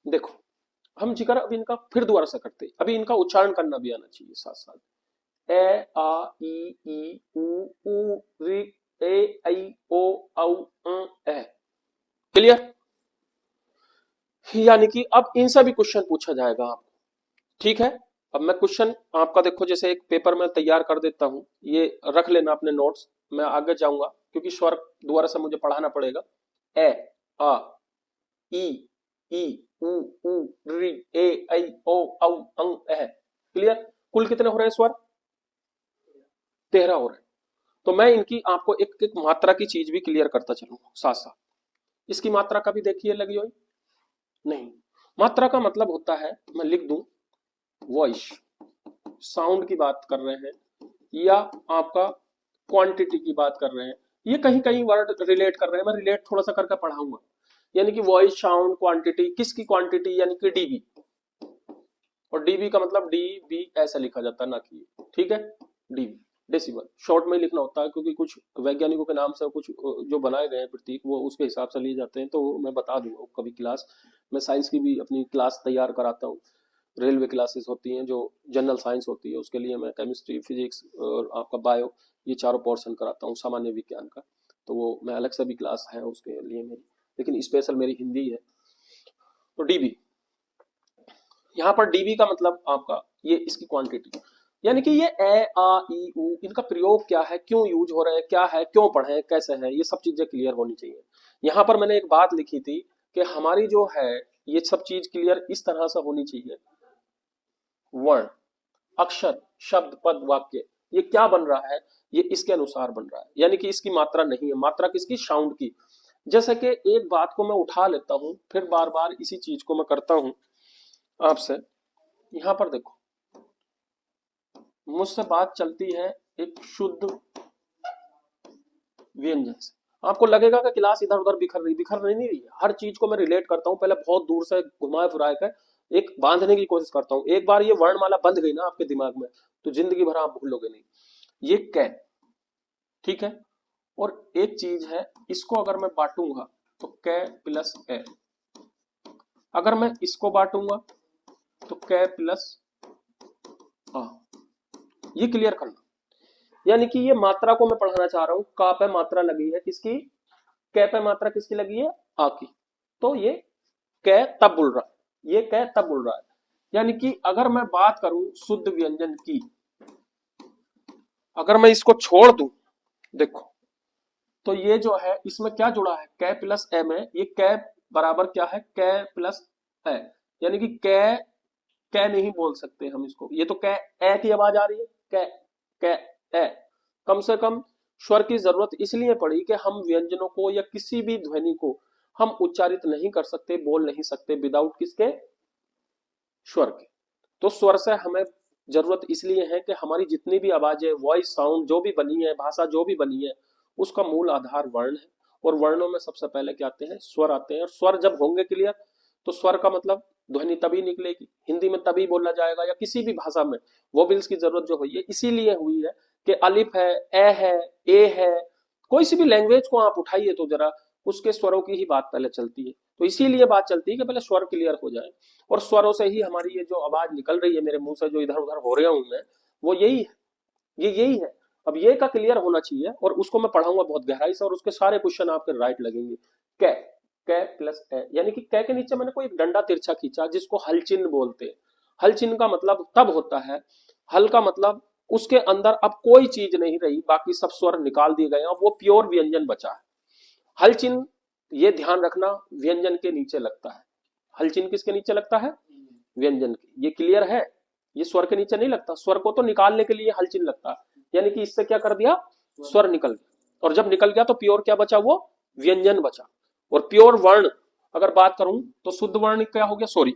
A: देखो, हम जिक्र अब इनका फिर दोबारा से करते हैं, अभी इनका उच्चारण करना भी आना चाहिए साथ साथ, ए आ ई उ ऊ री ए ऐ ओ औ ए, क्लियर, यानी कि अब इनसे भी क्वेश्चन पूछा जाएगा आपको, ठीक है। अब मैं क्वेश्चन आपका देखो, जैसे एक पेपर में तैयार कर देता हूं, ये रख लेना अपने नोट्स, मैं आगे जाऊंगा क्योंकि स्वर दोबारा से मुझे पढ़ाना पड़ेगा। ए आ ई ई उ ऊ री ए ऐ ओ औ ए, क्लियर, कुल कितने हो रहे हैं स्वर, 13 हो रहे हैं। तो मैं इनकी आपको एक एक मात्रा की चीज भी क्लियर करता चलूंगा साथ साथ, इसकी मात्रा का भी देखिए लगी हुई नहीं, मात्रा का मतलब होता है, मैं लिख दूं, वॉइस, साउंड की बात कर रहे हैं या आपका क्वांटिटी की बात कर रहे हैं, ये कहीं कहीं वर्ड रिलेट कर रहे हैं, मैं रिलेट थोड़ा सा करके पढ़ाऊंगा, यानी कि वॉइस साउंड क्वांटिटी, किसकी क्वांटिटी, यानी कि डीबी, और डीबी का मतलब डीबी ऐसा लिखा जाता है ना कि, ठीक है, डीबी डेसिबल शॉर्ट में लिखना होता है, क्योंकि कुछ वैज्ञानिकों के नाम से कुछ जो बनाए गए हैं प्रतीक वो उसके हिसाब से लिए जाते हैं, तो मैं बता दूंगा कभी क्लास, मैं साइंस की भी अपनी क्लास तैयार कराता हूँ, रेलवे क्लासेस होती हैं जो जनरल साइंस होती है, उसके लिए मैं केमिस्ट्री फिजिक्स और आपका बायो, ये चारों पोर्शन कराता हूँ सामान्य विज्ञान का, तो वो मैं अलग से भी क्लास है उसके लिए मेरी, लेकिन स्पेशल मेरी हिंदी है। तो डीबी, यहाँ पर डीबी का मतलब आपका ये इसकी क्वांटिटी, यानी कि ये ए आ ई उ, इनका प्रयोग क्या है, क्यों यूज हो रहे हैं, क्या है, क्यों पढ़े, कैसे है, ये सब चीजें क्लियर होनी चाहिए। यहाँ पर मैंने एक बात लिखी थी कि हमारी जो है ये सब चीज क्लियर इस तरह से होनी चाहिए, वर्ण, अक्षर, शब्द, पद, वाक्य, ये क्या बन रहा है, ये इसके अनुसार बन रहा है, यानी कि इसकी मात्रा नहीं है, मात्रा किसकी, साउंड की। जैसे कि एक बात को मैं उठा लेता हूं, फिर बार बार इसी चीज को मैं करता हूं आपसे। यहां पर देखो, मुझसे बात चलती है एक शुद्ध व्यंजन से। आपको लगेगा कि क्लास इधर उधर बिखर नहीं रही है। हर चीज को मैं रिलेट करता हूँ, पहले बहुत दूर से घुमाए फिराए कर एक बांधने की कोशिश करता हूँ। एक बार ये वर्णमाला बंध गई ना आपके दिमाग में, तो जिंदगी भर आप भूलोगे नहीं। ये कै, ठीक है। और एक चीज है, इसको अगर मैं बांटूंगा तो कै प्लस ए, अगर मैं इसको बांटूंगा तो कै प्लस आ। ये क्लियर करना, यानी कि ये मात्रा को मैं पढ़ाना चाह रहा हूं। का पे मात्रा लगी है किसकी, कै पे मात्रा किसकी लगी है, आ की। तो ये कै तब बोल रहा है, ये कै तब बोल रहा है। यानी कि अगर मैं बात करूं शुद्ध व्यंजन की, अगर मैं इसको छोड़ दूं, देखो तो ये जो है इसमें क्या जुड़ा है, कै प्लस ए में। ये कै बराबर क्या है, कै प्लस ए, यानी कि कै नहीं बोल सकते हम इसको। ये तो कै ए की आवाज आ रही है, कै कै ए। कम से कम स्वर की जरूरत इसलिए पड़ी कि हम व्यंजनों को या किसी भी ध्वनि को हम उच्चारित नहीं कर सकते, बोल नहीं सकते विदाउट किसके, स्वर के। तो स्वर से हमें जरूरत इसलिए है कि हमारी जितनी भी आवाजें, वॉइस साउंड जो भी बनी है, भाषा जो भी बनी है, उसका मूल आधार वर्ण है। और वर्णों में सबसे पहले क्या आते हैं, स्वर आते हैं। और स्वर जब होंगे क्लियर, तो स्वर का मतलब ध्वनि तभी निकलेगी, हिंदी में तभी बोला जाएगा या किसी भी भाषा में। वोबल्स की जरूरत जो हुई है इसीलिए हुई है कि अलिफ है, ए है, ए है, कोई सी भी लैंग्वेज को आप उठाइए तो जरा उसके स्वरों की ही बात पहले चलती है। तो इसीलिए बात चलती है कि पहले स्वर क्लियर हो जाए। और स्वरों से ही हमारी ये जो आवाज निकल रही है मेरे मुंह से, जो इधर उधर हो रहा हूं मैं, वो यही है, ये यही है। अब ये का क्लियर होना चाहिए, और उसको मैं पढ़ाऊंगा बहुत गहराई से, और उसके सारे क्वेश्चन आपके राइट लगेंगे। कै, कै प्लस ए, यानी कि कै के नीचे मैंने कोई एक डंडा तिरछा खींचा जिसको हल चिन्ह बोलते हैं। हल चिन्ह का मतलब तब होता है, हल का मतलब उसके अंदर अब कोई चीज नहीं रही, बाकी सब स्वर निकाल दिए गए, अब वो प्योर व्यंजन बचा है। हल चिन्ह, ये ध्यान रखना, व्यंजन के नीचे लगता है। हल चिन्ह किसके नीचे लगता है, व्यंजन के। ये क्लियर है, ये स्वर के नीचे नहीं लगता। स्वर को तो निकालने के लिए हल चिन्ह लगता है, यानी कि इससे क्या कर दिया, स्वर निकल गया। और जब निकल गया तो प्योर क्या बचा, वो व्यंजन बचा। और प्योर वर्ण अगर बात करूं तो शुद्ध वर्ण क्या हो गया, सॉरी,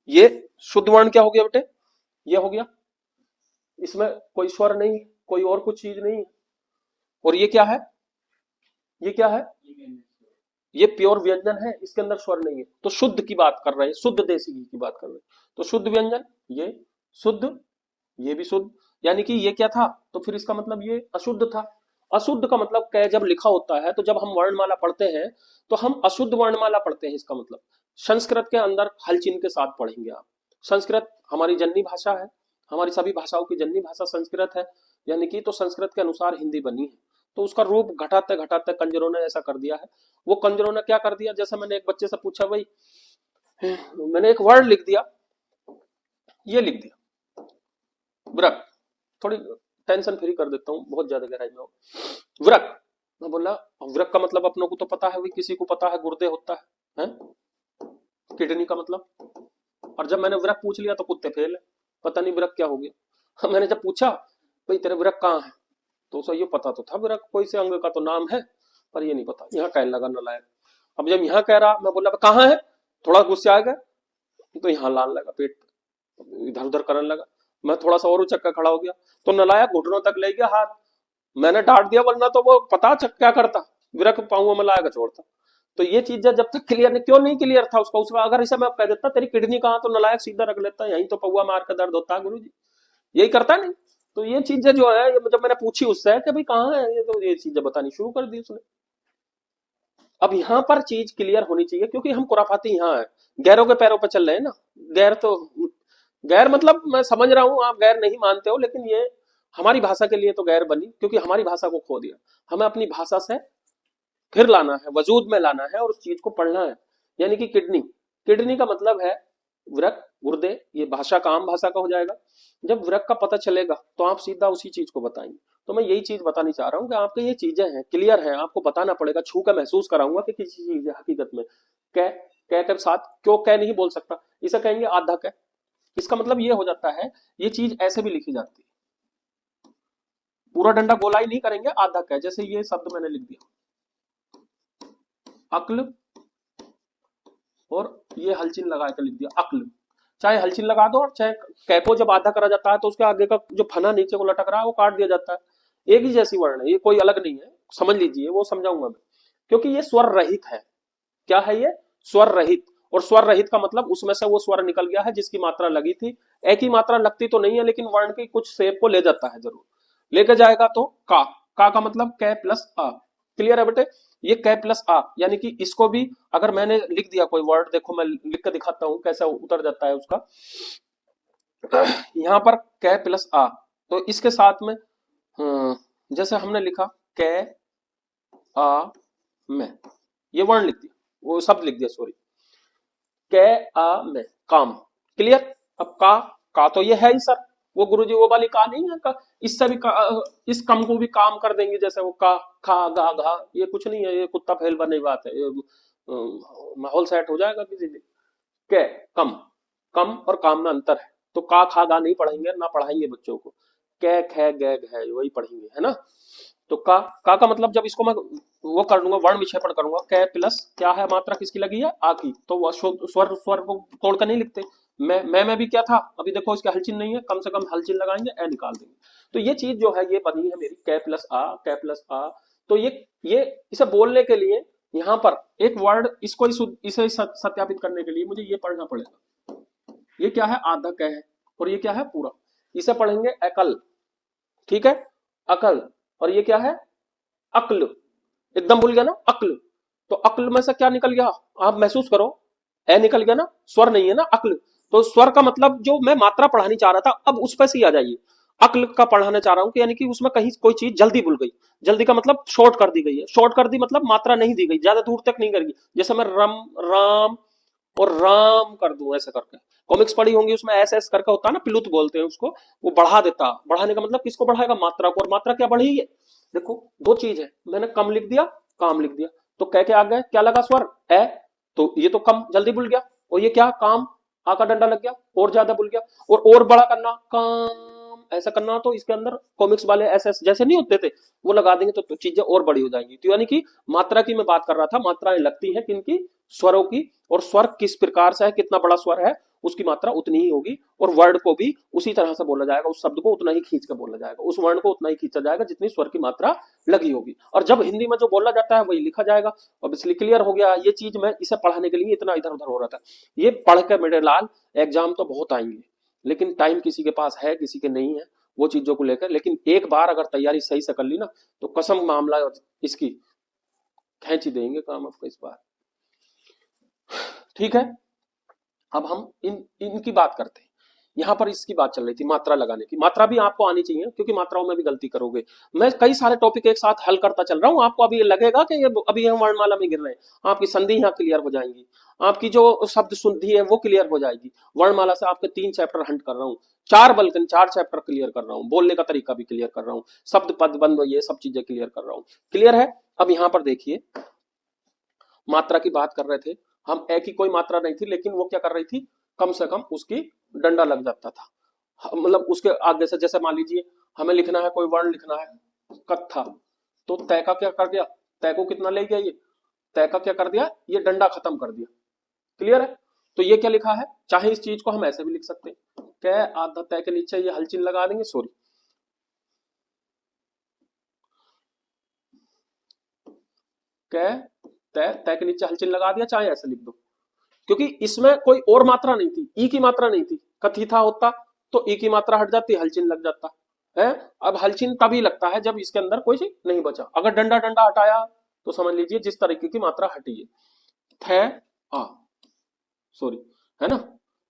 A: ये शुद्ध वर्ण क्या हो गया बेटे, ये हो गया, इसमें कोई स्वर नहीं है, कोई और कुछ चीज नहीं है। और ये क्या है, ये क्या है, ये प्योर व्यंजन है, इसके अंदर स्वर नहीं है। तो शुद्ध की बात कर रहे हैं, शुद्ध देसी घी की बात कर रहे हैं। तो शुद्ध व्यंजन ये शुद्ध, ये भी शुद्ध, यानी कि ये क्या था, तो फिर इसका मतलब ये अशुद्ध था। अशुद्ध का मतलब क्या है, जब लिखा होता है तो जब हम वर्णमाला पढ़ते हैं तो हम अशुद्ध वर्णमाला पढ़ते हैं। इसका मतलब संस्कृत के अंदर हल चिन्ह के साथ पढ़ेंगे आप। संस्कृत हमारी जननी भाषा है, हमारी सभी भाषाओं की जननी भाषा संस्कृत है, यानी कि तो संस्कृत के अनुसार हिंदी बनी है। तो उसका रूप घटाते घटाते कंजरों ने ऐसा कर दिया है। वो कंजरों ने क्या कर दिया, जैसे मैंने एक बच्चे से पूछा, भाई मैंने एक वर्ड लिख दिया, ये लिख दिया वृक, थोड़ी टेंशन फ्री कर देता हूँ, बहुत ज्यादा गहराई में हो। वृक, मैं बोला वृक का मतलब अपनों को तो पता है, भाई किसी को पता है गुर्दे होता है? किडनी का मतलब। और जब मैंने वृक पूछ लिया तो कुत्ते फेल है, पता नहीं वृक क्या हो गया। मैंने जब पूछा भाई तेरे वृक कहाँ है, तो उसे ये पता तो था वृक कोई से अंग का तो नाम है, पर ये नहीं पता। यहाँ कहने लगा नालायक। अब जब यहाँ कह रहा, मैं बोला कहाँ है, थोड़ा गुस्से आ गया, तो यहाँ लान लगा, पेट इधर उधर करने लगा। मैं थोड़ा सा और उचक कर खड़ा हो गया, तो नालायक घुटनों तक ले गया हाथ। मैंने डांट दिया, वरना तो वो पता चक क्या करता, विरक पाऊंगा में लाया छोड़ता। तो ये चीज जब तक क्लियर नहीं, क्यों नहीं क्लियर था उसका अगर इसे मैं कह देता तेरी किडनी कहाँ, तो नालायक सीधा रख लेता, यहीं तो पौआ मार का दर्द होता है गुरुजी, यही करता नहीं। तो ये चीजें जो है, जब मैंने पूछी उससे कि भाई कहाँ है ये, तो ये चीजें बतानी शुरू कर दी उसने। अब यहाँ पर चीज क्लियर होनी चाहिए, क्योंकि हम खुराफाती यहाँ है, गैरों के पैरों पर चल रहे हैं ना। गैर तो गैर मतलब मैं समझ रहा हूं आप गैर नहीं मानते हो, लेकिन ये हमारी भाषा के लिए तो गैर बनी, क्योंकि हमारी भाषा को खो दिया। हमें अपनी भाषा से फिर लाना है, वजूद में लाना है, और उस चीज को पढ़ना है। यानी कि किडनी, किडनी का मतलब है वृक, गुर्दे, ये भाषा का आम भाषा का हो जाएगा। जब वृक का पता चलेगा तो आप सीधा उसी चीज को बताएंगे। तो मैं यही चीज बतानी चाह रहा हूँ कि आपके ये चीजें हैं, क्लियर है, आपको बताना पड़ेगा, छू कर महसूस कराऊंगा कि किसी चीज है हकीकत में। कै, कै के साथ क्यों कै नहीं बोल सकता, इसे कहेंगे आधा कै। इसका मतलब ये हो जाता है, ये चीज ऐसे भी लिखी जाती है, पूरा डंडा गोलाई नहीं करेंगे, आधा कै। जैसे ये शब्द मैंने लिख दिया अक्ल, और ये हलचिन लगा के लिख दिया अक्ल। चाहे हलचिन लगा दो और चाहे कै को जब आधा करा जाता है तो उसके आगे का जो फना नीचे को लटक रहा है वो काट दिया जाता है। एक ही जैसी वर्ण है, ये कोई अलग नहीं है, समझ लीजिए, वो समझाऊंगा मैं, क्योंकि ये स्वर रहित है। क्या है ये? स्वर रहित। और स्वर रहित का मतलब उसमें से वो स्वर निकल गया है जिसकी मात्रा लगी थी। एक ही मात्रा लगती तो नहीं है, लेकिन वर्ण की कुछ शेप को ले जाता है, जरूर लेके जाएगा। तो का मतलब कै प्लस आ। क्लियर है बेटे? ये कै प्लस आ, यानी कि इसको भी अगर मैंने लिख दिया कोई वर्ड, देखो मैं लिख कर दिखाता हूं कैसे उतर जाता है उसका। यहां पर कै प्लस आ, तो इसके साथ में जैसे हमने लिखा कै आ मैं, ये वर्ण लिख दिया, वो शब्द लिख दिया, सॉरी, कै आ मैं, काम। क्लियर? अब का तो ये है ही सर, वो गुरुजी वो वाली का नहीं है का, इससे भी इस कम को भी काम कर देंगे, जैसे वो का खा गा घा, ये कुछ नहीं है, ये कुत्ता फैल बनी बात है, ये माहौल सेट हो जाएगा किसी दिन। कै कम, कम और काम में अंतर है, तो का खा गा नहीं पढ़ेंगे, ना पढ़ाएंगे बच्चों को, कै खे गे घे वही पढ़ेंगे, है ना। तो का मतलब जब इसको मैं वो कर दूंगा, वर्ण विक्षेपण करूंगा, कै प्लस क्या है, मात्रा किसकी लगी है, आ की, तो वह स्वर स्वर को तोड़कर नहीं लिखते। मैं भी क्या था, अभी देखो इसके हलचिन नहीं है, कम से कम हलचिन लगाएंगे, ए निकाल देंगे। तो ये चीज जो है ये बनी है मेरी कै प्लस आ, कै प्लस आ। तो ये इसे बोलने के लिए यहाँ पर एक वर्ड, इसको इसे सत्यापित करने के लिए मुझे ये पढ़ना पड़ेगा। ये क्या है, आधा कै है, और ये क्या है, पूरा। इसे पढ़ेंगे अकल, ठीक है, अकल। और ये क्या है, अक्ल। एकदम भूल गया ना, अक्ल। तो अक्ल में से क्या निकल गया, आप महसूस करो, ए निकल गया ना, स्वर नहीं है ना, अक्ल। तो स्वर का मतलब जो मैं मात्रा पढ़ानी चाह रहा था, अब उस पर से आ जाइए, अक्ल का पढ़ाना चाह रहा हूं कि यानी कि उसमें कहीं कोई चीज जल्दी भूल गई। जल्दी का मतलब शॉर्ट कर दी गई है, शॉर्ट कर दी मतलब मात्रा नहीं दी गई, ज्यादा दूर तक नहीं करेगी। जैसे मैं रम राम और राम कर दूं ऐसे करके, कॉमिक्स पढ़ी होंगी, उसमें ऐसे ऐसे करके होता है ना, प्लुत बोलते हैं उसको, वो बढ़ा देता। बढ़ाने का मतलब किसको बढ़ाएगा, मात्रा को, और मात्रा क्या बढ़ी है, देखो दो चीज है, मैंने कम लिख दिया, काम लिख दिया, तो कह के आ गए, क्या लगा स्वर है, तो ये तो कम जल्दी भूल गया, और ये क्या, काम, आ का डंडा लग गया, और ज्यादा भूल गया। और बड़ा करना, काम ऐसा करना, तो इसके अंदर कॉमिक्स वाले ऐसे जैसे नहीं होते थे, वो लगा देंगे तो चीजें और बड़ी हो जाएंगी। तो यानी कि मात्रा की मैं बात कर रहा था, मात्राएं लगती हैं किनकी, स्वरों की, और स्वर किस प्रकार से है, कितना बड़ा स्वर है, उसकी मात्रा उतनी ही होगी। और वर्ड को भी उसी तरह से बोला जाएगा, उस शब्द को उतना ही खींच कर बोला जाएगा, उस वर्ण को उतना ही खींचा जाएगा जितनी स्वर की मात्रा लगी होगी। और जब हिंदी में जो बोला जाता है वही लिखा जाएगा। अब इसलिए क्लियर हो गया ये चीज, मैं इसे पढ़ाने के लिए इतना इधर उधर हो रहा था। ये पढ़ के मेरे लाल एग्जाम तो बहुत आएंगे, लेकिन टाइम किसी के पास है, किसी के नहीं है, वो चीजों को लेकर। लेकिन एक बार अगर तैयारी सही से कर ली ना, तो कसम मामला इसकी खींच ही देंगे काम आपको इस बार, ठीक है। अब हम इनकी बात करते हैं। यहां पर इसकी बात चल रही थी मात्रा लगाने की, मात्रा भी आपको आनी चाहिए, क्योंकि मात्राओं में भी गलती करोगे। मैं कई सारे टॉपिक एक साथ हल करता चल रहा हूं, आपको अभी लगेगा कि ये अभी हम वर्णमाला में गिर रहे हैं, आपकी संधि यहाँ क्लियर हो जाएंगी, आपकी जो शब्द शुद्धि है वो क्लियर हो जाएगी। वर्णमाला से आपके 3 चैप्टर हंट कर रहा हूँ, 4 बल्कि 4 चैप्टर क्लियर कर रहा हूँ, बोलने का तरीका भी क्लियर कर रहा हूँ, शब्द पद बंद ये सब चीजें क्लियर कर रहा हूँ। क्लियर है? अब यहाँ पर देखिए, मात्रा की बात कर रहे थे हम, ए की कोई मात्रा नहीं थी, लेकिन वो क्या कर रही थी, कम से कम उसकी डंडा लग जाता था, मतलब उसके आगे से। जैसे मान लीजिए हमें लिखना है, कोई वर्ण लिखना है, कत्था, तो तय का क्या कर दिया, तय को कितना ले गया, ये तय का क्या कर दिया, ये डंडा खत्म कर दिया। क्लियर है? तो ये क्या लिखा है, चाहे इस चीज को हम ऐसे भी लिख सकते हैं, क्या आधा तय के नीचे ये हलचिन लगा देंगे, सॉरी, क्या तय, तय के नीचे हलचिन लगा दिया, चाहे ऐसे लिख दो, क्योंकि इसमें कोई और मात्रा नहीं थी, ई की मात्रा नहीं थी। कथी था होता तो ई की मात्रा हट जाती, हलचिन लग जाता है। अब हलचिन तभी लगता है जब इसके अंदर कोई चीज नहीं बचा। अगर डंडा डंडा हटाया तो समझ लीजिए जिस तरीके की मात्रा हटी है, थे आ, सॉरी, है ना।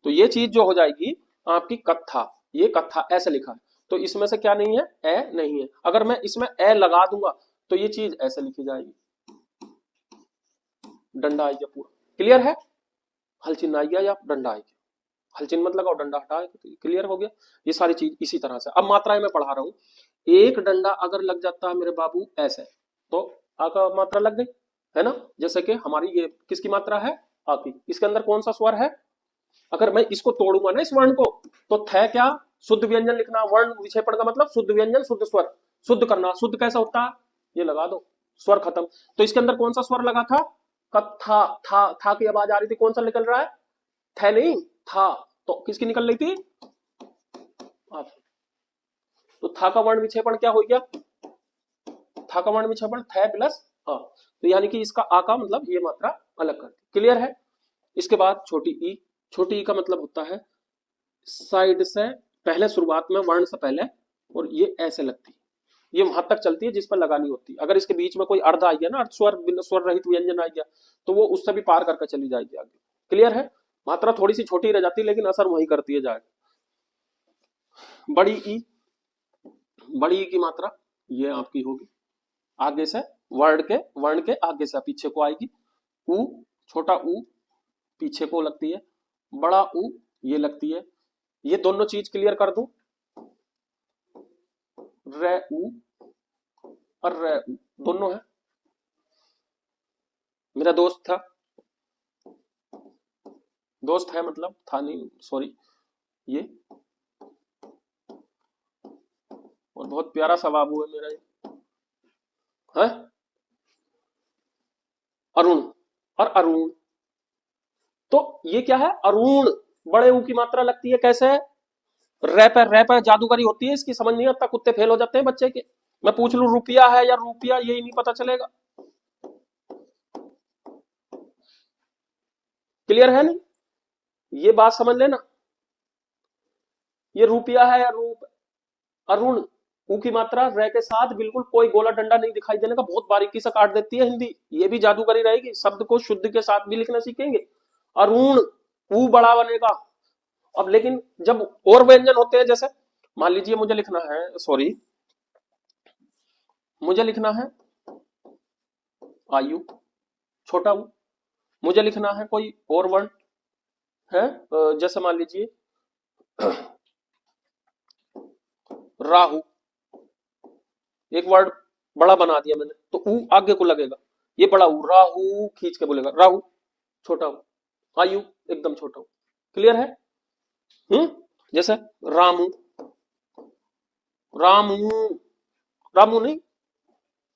A: तो ये चीज जो हो जाएगी आपकी कत्था, ये कत्था ऐसे लिखा है, तो इसमें से क्या नहीं है, ए नहीं है। अगर मैं इसमें ए लगा दूंगा तो ये चीज ऐसे लिखी जाएगी, डंडा आ गया पूरा। क्लियर है? हलचिन आ गया या डंडा आ गया, हलचिन मत लगाओ, डंडा हटाए, तो क्लियर हो गया। ये सारी चीज इसी तरह से। अब मात्राएं मैं पढ़ा रहा हूं, एक डंडा अगर लग जाता है मेरे बाबू ऐसे, तो आ का मात्रा लग गई, है ना। जैसे कि हमारी ये किसकी मात्रा है, आ की, इसके अंदर कौन सा स्वर है, अगर मैं इसको तोड़ूंगा ना इस वर्ण को, तो थे क्या, शुद्ध व्यंजन लिखना, वर्ण विक्षेपण का मतलब शुद्ध व्यंजन शुद्ध स्वर, शुद्ध करना, शुद्ध कैसा होता है, ये लगा दो, स्वर खत्म। तो इसके अंदर कौन सा स्वर लगा था, कथा, था की आवाज आ रही थी, कौन सा निकल रहा है, थे नहीं, था। तो किसकी निकल रही थी, तो था का वर्ण विक्षेपण क्या हो गया, था का वर्ण विक्षेपण थे प्लस अ, तो यानी कि इसका आ का मतलब ये मात्रा अलग कर दी। क्लियर है। इसके बाद छोटी ई, छोटी ई का मतलब होता है साइड से पहले, शुरुआत में वर्ण से पहले, और ये ऐसे लगती है, ये वहां तक चलती है जिस पर लगानी होती है। अगर इसके बीच में कोई अर्ध आ गया ना, अर्ध स्वर, स्वर रहित व्यंजन आ गया, तो वो उससे भी पार करके चली जाएगी आगे। क्लियर है। मात्रा थोड़ी सी छोटी रह जाती है लेकिन असर वही करती है जाएगी। बड़ी ई, बड़ी ई की मात्रा ये आपकी होगी आगे से, वर्ण के आगे से पीछे को आएगी। ऊ, छोटा ऊ पीछे को लगती है, बड़ा ऊ ये लगती है। ये दोनों चीज क्लियर कर दूं, रे ऊ और रे ऊ दोनों है। मेरा दोस्त था, दोस्त है मतलब था नहीं, सॉरी, ये और बहुत प्यारा सा बाबू है मेरा ये, है अरुण, और अरुण, तो ये क्या है, अरुण, बड़े ऊ की मात्रा लगती है कैसे, रे पे जादूगरी होती है इसकी, समझ नहीं आता, कुत्ते फेल हो जाते हैं बच्चे के। मैं पूछ लूं रुपया है या रुपया, यही नहीं पता चलेगा। क्लियर है नहीं, ये बात समझ लेना, ये रुपया है या रूप। अरुण, ऊ की मात्रा रे के साथ बिल्कुल कोई गोला डंडा नहीं दिखाई देने का, बहुत बारीकी से काट देती है हिंदी, ये भी जादूगरी रहेगी, शब्द को शुद्ध के साथ भी लिखना सीखेंगे। अरुण, ऊ बड़ा बनेगा। अब लेकिन जब और व्यंजन होते हैं, जैसे मान लीजिए मुझे लिखना है, सॉरी, मुझे लिखना है आयु, छोटा ऊ, मुझे लिखना है कोई और वर्ण है, जैसे मान लीजिए राहु, एक वर्ड बड़ा बना दिया मैंने, तो ऊ आगे को लगेगा, ये बड़ा ऊ, राहु खींच के बोलेगा, राहु छोटा ऊ, आयु एकदम छोटा ऊ। क्लियर है। जैसे रामू, रामू, रामू नहीं,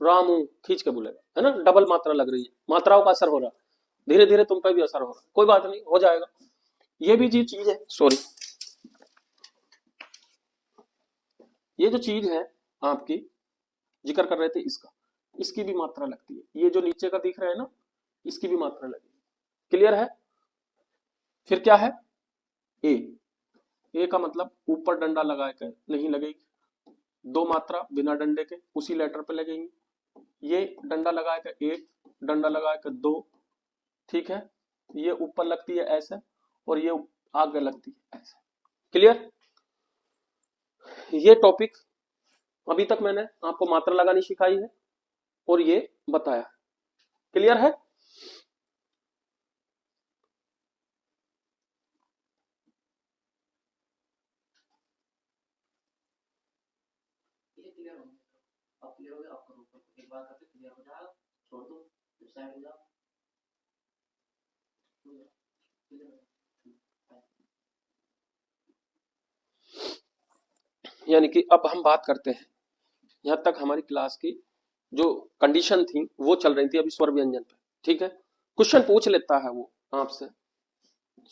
A: रामू खींच के बोलेगा, है ना, डबल मात्रा लग रही है, मात्राओं का असर हो रहा है, धीरे धीरे तुम पे भी असर हो रहा है, कोई बात नहीं, हो जाएगा। ये भी चीज है, सॉरी, ये जो चीज है आपकी जिक्र कर रहे थे इसका, इसकी भी मात्रा लगती है, ये जो नीचे का दिख रहा है ना, इसकी भी मात्रा लगेगी। क्लियर है। फिर क्या है, ए, ए का मतलब ऊपर डंडा लगा के नहीं लगेगी, दो मात्रा बिना डंडे के उसी लेटर पे लगेंगी, ये डंडा लगा के एक, डंडा लगा के दो, ठीक है, ये ऊपर लगती है ऐसे और ये आगे लगती है ऐसे। क्लियर। ये टॉपिक अभी तक मैंने आपको मात्रा लगानी सिखाई है और ये बताया। क्लियर है।
B: ये क्लियर हो गया, अब क्लियर हो गया, आप करो, एक बार करके क्लियर हो जाएगा, छोड़ दो, साइड हो जाओ,
A: यानी कि अब हम बात करते हैं, यहां तक हमारी क्लास की जो कंडीशन थी वो चल रही थी अभी स्वर व्यंजन पे, ठीक है। क्वेश्चन पूछ लेता है वो आपसे,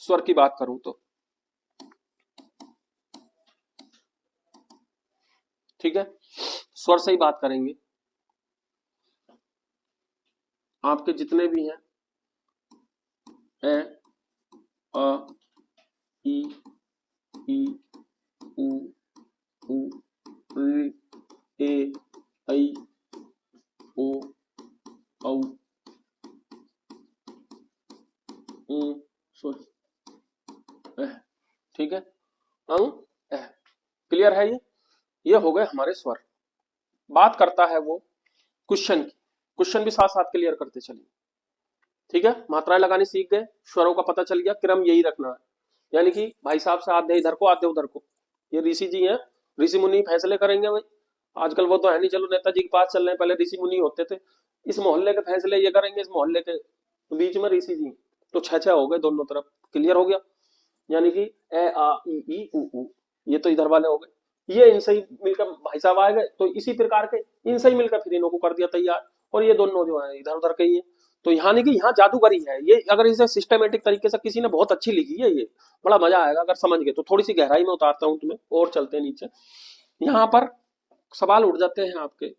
A: स्वर की बात करूं तो, ठीक है, स्वर से ही बात करेंगे। आपके जितने भी हैं, ए, अ, ई, उ, ऊ, ऋ, ए, ऐ, ओ, औ, सॉरी, ठीक है, क्लियर है। ये हो गए हमारे स्वर। बात करता है वो क्वेश्चन की, क्वेश्चन भी साथ साथ क्लियर करते चलिए, ठीक है। मात्राएं लगानी सीख गए, स्वरों का पता चल गया, क्रम यही रखना है, यानी कि भाई साहब से आधे इधर को आधे उधर को, ये ऋषि जी हैं, ऋषि मुनि फैसले करेंगे भाई, आजकल वो तो है नहीं, चलो नेताजी के पास चल रहे हैं, पहले ऋषि मुनि होते थे, इस मोहल्ले के फैसले ये करेंगे, इस मोहल्ले के बीच में ऋषि जी, तो छह हो गए दोनों तरफ। क्लियर हो गया। यानी कि ए, आ, ई, उ, ये तो इधर वाले हो गए, ये इनसे ही मिलकर भाई साहब आ गए, तो इसी प्रकार के इनसे ही मिलकर फिर इनको कर दिया तैयार, और ये दोनों जो है इधर उधर के ही है। तो यहाँ नहीं कि यहाँ जादूगरी है ये, अगर इसे सिस्टमेटिक तरीके से किसी ने बहुत अच्छी लिखी है ये, बड़ा मजा आएगा अगर समझ गए तो। थोड़ी सी गहराई में उतारता हूँ तुम्हें और चलते हैं नीचे। यहाँ पर सवाल उठ जाते हैं आपके,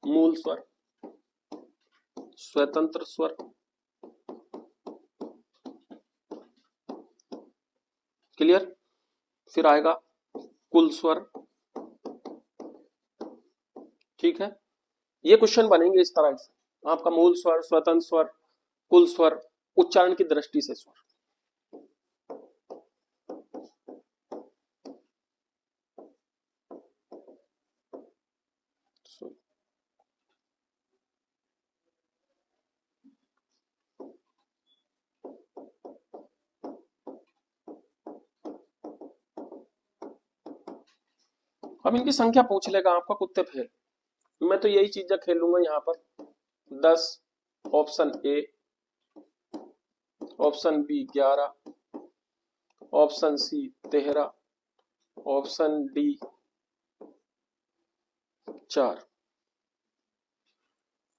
A: मूल स्वर, स्वतंत्र स्वर, क्लियर, फिर आएगा कुल स्वर, ठीक है। ये क्वेश्चन बनेंगे इस तरह से आपका, मूल स्वर, स्वतंत्र स्वर, कुल स्वर, उच्चारण की दृष्टि से स्वर। अब इनकी संख्या पूछ लेगा आपका कुत्ते फेल, मैं तो यही चीजें खेलूंगा यहाँ पर। 10, option A, option B 11, option C 13, option D 4।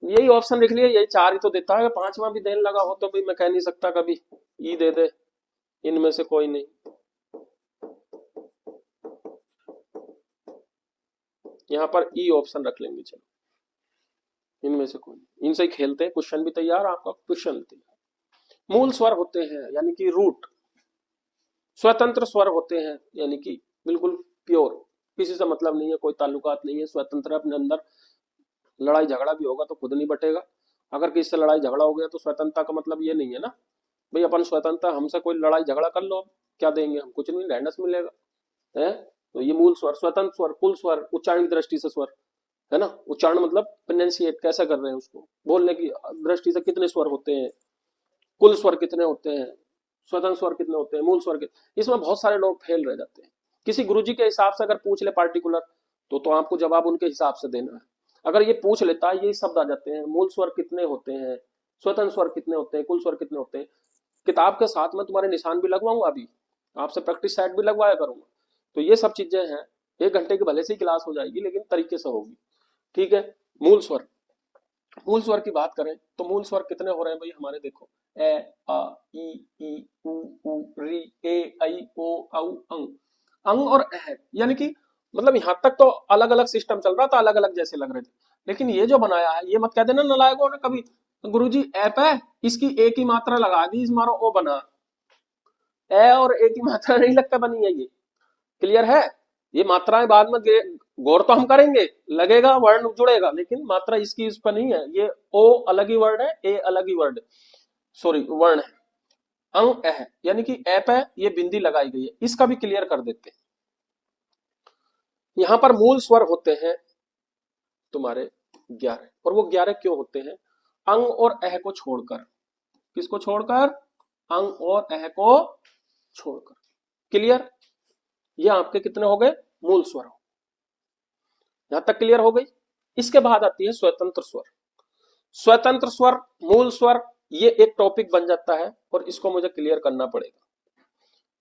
A: यही ऑप्शन लिख लिया, यही 4 ही तो देता है, 5वां भी देने लगा हो तो भाई मैं कह नहीं सकता कभी ई दे दे, इनमें से कोई नहीं। यहाँ पर ई ऑप्शन रख लेंगे, चलो इनमें से कोई नहीं, इनसे ही खेलते हैं। क्वेश्चन भी तैयार, आपका क्वेश्चन तैयार। मूल स्वर होते हैं यानी कि रूट, स्वतंत्र स्वर होते हैं यानी कि बिल्कुल प्योर, किसी से मतलब नहीं है, कोई ताल्लुकात नहीं है, स्वतंत्र अपने अंदर। लड़ाई झगड़ा भी होगा तो खुद नहीं बटेगा, अगर किसी से लड़ाई झगड़ा हो गया तो स्वतंत्रता का मतलब ये नहीं है ना भाई अपन स्वतंत्रता, हमसे कोई लड़ाई झगड़ा कर लो क्या देंगे हम, कुछ नहीं, ढैंढस मिलेगा है। तो ये मूल स्वर, स्वतंत्र स्वर, कुल स्वर, उच्चारण की दृष्टि से स्वर है ना। उच्चारण मतलब प्रोनाउंसिएट कैसे कर रहे हैं उसको, बोलने की दृष्टि से कितने स्वर होते हैं, कुल स्वर कितने होते हैं, स्वतंत्र स्वर कितने होते हैं, मूल स्वर कितने। इसमें बहुत सारे लोग फेल रह जाते हैं। किसी गुरुजी के हिसाब से अगर पूछ ले पार्टिकुलर, तो आपको जवाब उनके हिसाब से देना है। अगर ये पूछ लेता है, यही शब्द आ जाते हैं, मूल स्वर कितने होते हैं, स्वतंत्र स्वर कितने होते हैं, कुल स्वर कितने होते हैं, किताब के साथ में तुम्हारे निशान भी लगवाऊंगा, अभी आपसे प्रैक्टिस सेट भी लगवाया करूंगा। तो ये सब चीजें हैं, 1 घंटे की भले से ही क्लास हो जाएगी लेकिन तरीके से होगी, ठीक है। मूल स्वर, मूल स्वर की बात करें तो मूल स्वर कितने हो रहे हैं भाई हमारे, देखो ए, आ, ई, उ, री, ए, आई, ओ, औ, अंग। अंग और अह यानी कि मतलब यहाँ तक तो अलग अलग सिस्टम चल रहा था, अलग अलग जैसे लग रहे थे, लेकिन ये जो बनाया है, ये मत कह देना नालायकों ने कभी गुरुजी ऐप है इसकी ए की मात्रा लगा दी, इस मारो ओ बना, ए और ए की मात्रा नहीं लगता बनी है ये, क्लियर है। ये मात्राएं बाद में गौर तो हम करेंगे, लगेगा वर्ण जुड़ेगा, लेकिन मात्रा इसकी इस पर नहीं है, ये ओ अलग ही वर्ड है, ए अलग ही वर्ड, सॉरी वर्ण है। अंग है यानी कि ऐप है, ये बिंदी लगाई गई है, इसका भी क्लियर कर देते हैं। यहां पर मूल स्वर होते हैं तुम्हारे 11, और वो 11 क्यों होते हैं, अंग और अह को छोड़कर, किसको छोड़कर, अंग और अह को छोड़कर, क्लियर। ये आपके कितने हो गए, मूल स्वर हो, यहां तक क्लियर हो गई। इसके बाद आती है स्वतंत्र स्वर। स्वतंत्र स्वर, मूल स्वर, ये एक टॉपिक बन जाता है और इसको मुझे क्लियर करना पड़ेगा।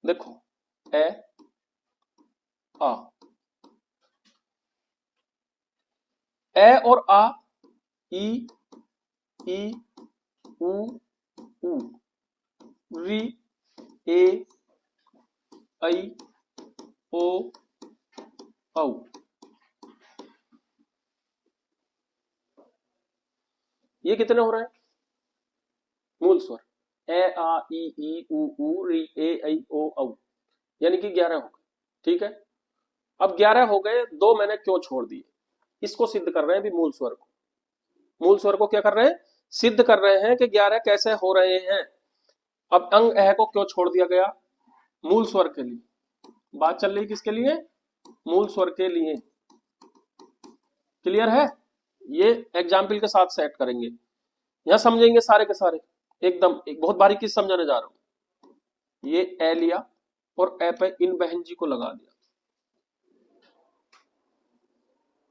A: देखो ए, आ, ए और आ, ई, उ, ऊ, री, ए, आई, ओ, औ। ये कितने हो रहे हैं, मूल स्वर, ए, आ, ई, उ, री, ए, आई, ओ, औ, यानी कि 11 हो गए, ठीक है। अब 11 हो गए, 2 मैंने क्यों छोड़ दिए, इसको सिद्ध कर रहे हैं भी मूल स्वर को, मूल स्वर को क्या कर रहे हैं, सिद्ध कर रहे हैं कि 11 कैसे हो रहे हैं। अब अंग अह को क्यों छोड़ दिया गया, मूल स्वर के लिए, बात चल रही किसके लिए, मूल स्वर के लिए, क्लियर है। ये एग्जाम्पल के साथ सेट करेंगे, यहां समझेंगे सारे के सारे एकदम, एक बहुत बारीकी से समझाने जा रहा हूं। ये ए लिया और ए पे इन बहन जी को लगा दिया,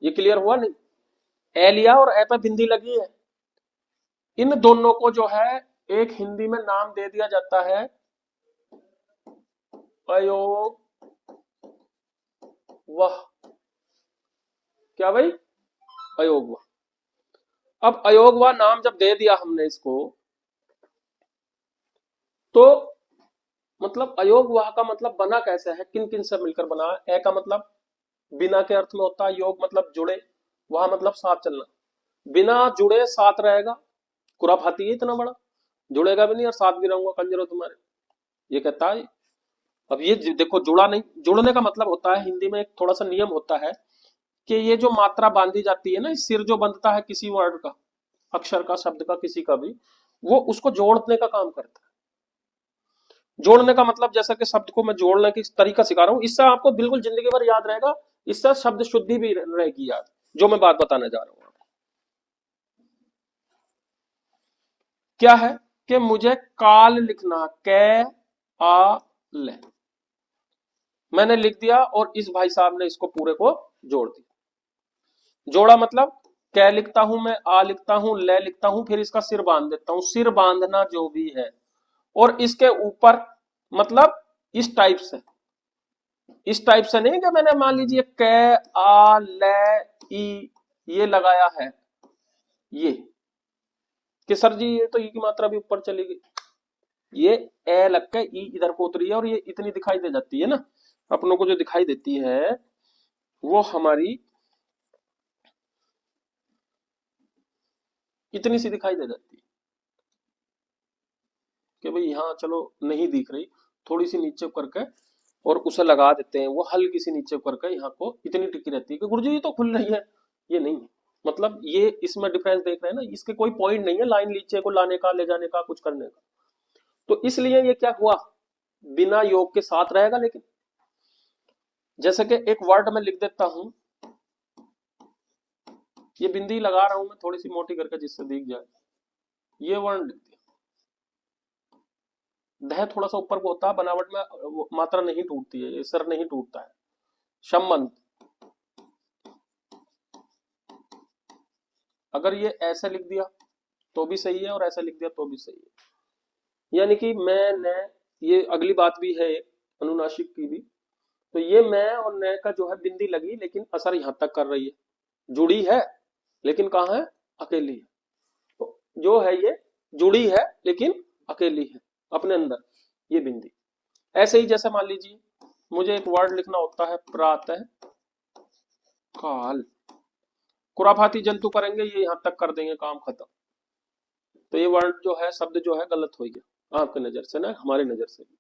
A: ये क्लियर हुआ नहीं, ए लिया और ए पे बिंदी लगी है, इन दोनों को जो है एक हिंदी में नाम दे दिया जाता है अयोग वाह, क्या भाई, अयोग वाह। अब अयोग वाह नाम जब दे दिया हमने इसको, तो मतलब अयोग वाह का मतलब बना कैसे है, किन किन से मिलकर बना है। ए का मतलब बिना के अर्थ में होता है, योग मतलब जुड़े, वाह मतलब साथ चलना। बिना जुड़े साथ रहेगा, खुराफाती है इतना बड़ा, जुड़ेगा भी नहीं और साथ भी रहूंगा कंजरो तुम्हारे, ये कहता है। अब ये देखो, जुड़ा नहीं, जुड़ने का मतलब होता है, हिंदी में एक थोड़ा सा नियम होता है कि ये जो मात्रा बांधी जाती है ना, सिर जो बंधता है किसी वर्ड का, अक्षर का, शब्द का, किसी का भी, वो उसको जोड़ने का काम करता है। जोड़ने का मतलब जैसा कि शब्द को मैं जोड़ने की तरीका सिखा रहा हूं, इससे आपको बिल्कुल जिंदगी भर याद रहेगा, इससे शब्द शुद्धि भी रहेगी याद, जो मैं बात बताने जा रहा हूं। क्या है कि मुझे काल लिखना, कै आ ले, मैंने लिख दिया और इस भाई साहब ने इसको पूरे को जोड़ दिया। जोड़ा मतलब कै लिखता हूं मैं, आ लिखता हूं, ले लिखता हूं, फिर इसका सिर बांध देता हूं, सिर बांधना जो भी है, और इसके ऊपर मतलब इस टाइप से, इस टाइप से नहीं कि मैंने मान लीजिए कै आ ले ई ये लगाया है, ये कि सर जी ये तो ई की मात्रा भी ऊपर चली गई, ये ए लग के ई इधर को उतरी है और ये इतनी दिखाई दे जाती है ना, अपनों को जो दिखाई देती है वो हमारी इतनी सी दिखाई दे जाती है कि भाई यहाँ चलो नहीं दिख रही, थोड़ी सी नीचे करके और उसे लगा देते हैं, वो हल्की सी नीचे करके यहाँ को इतनी टिकी रहती है कि गुरुजी ये तो खुल रही है, ये नहीं है। मतलब ये इसमें डिफरेंस देख रहे हैं ना, इसके कोई पॉइंट नहीं है लाइन नीचे को लाने का, ले जाने का, कुछ करने का। तो इसलिए ये क्या हुआ, बिना योग के साथ रहेगा। लेकिन जैसे कि एक वर्ड में लिख देता हूं, ये बिंदी लगा रहा हूं मैं थोड़ी सी मोटी करके जिससे दिख जाए, ये वर्ण लिख दिया, दह थोड़ा सा ऊपर को होता है, बनावट में मात्रा नहीं टूटती है, ये सर नहीं टूटता है। शम्मन, अगर ये ऐसे लिख दिया तो भी सही है और ऐसे लिख दिया तो भी सही है। यानी कि मैं न, ये अगली बात भी है एक अनुनासिक की भी, तो ये मैं और न का जो है बिंदी लगी लेकिन असर यहां तक कर रही है, जुड़ी है लेकिन कहाँ है, अकेली है। तो जो है ये जुड़ी है लेकिन अकेली है अपने अंदर, ये बिंदी। ऐसे ही जैसे मान लीजिए मुझे एक वर्ड लिखना होता है, प्रातः काल, खुराफाती जंतु करेंगे ये यहां तक कर देंगे, काम खत्म। तो ये वर्ड जो है, शब्द जो है गलत हो गया आपकी नजर से ना, हमारी नजर से भी,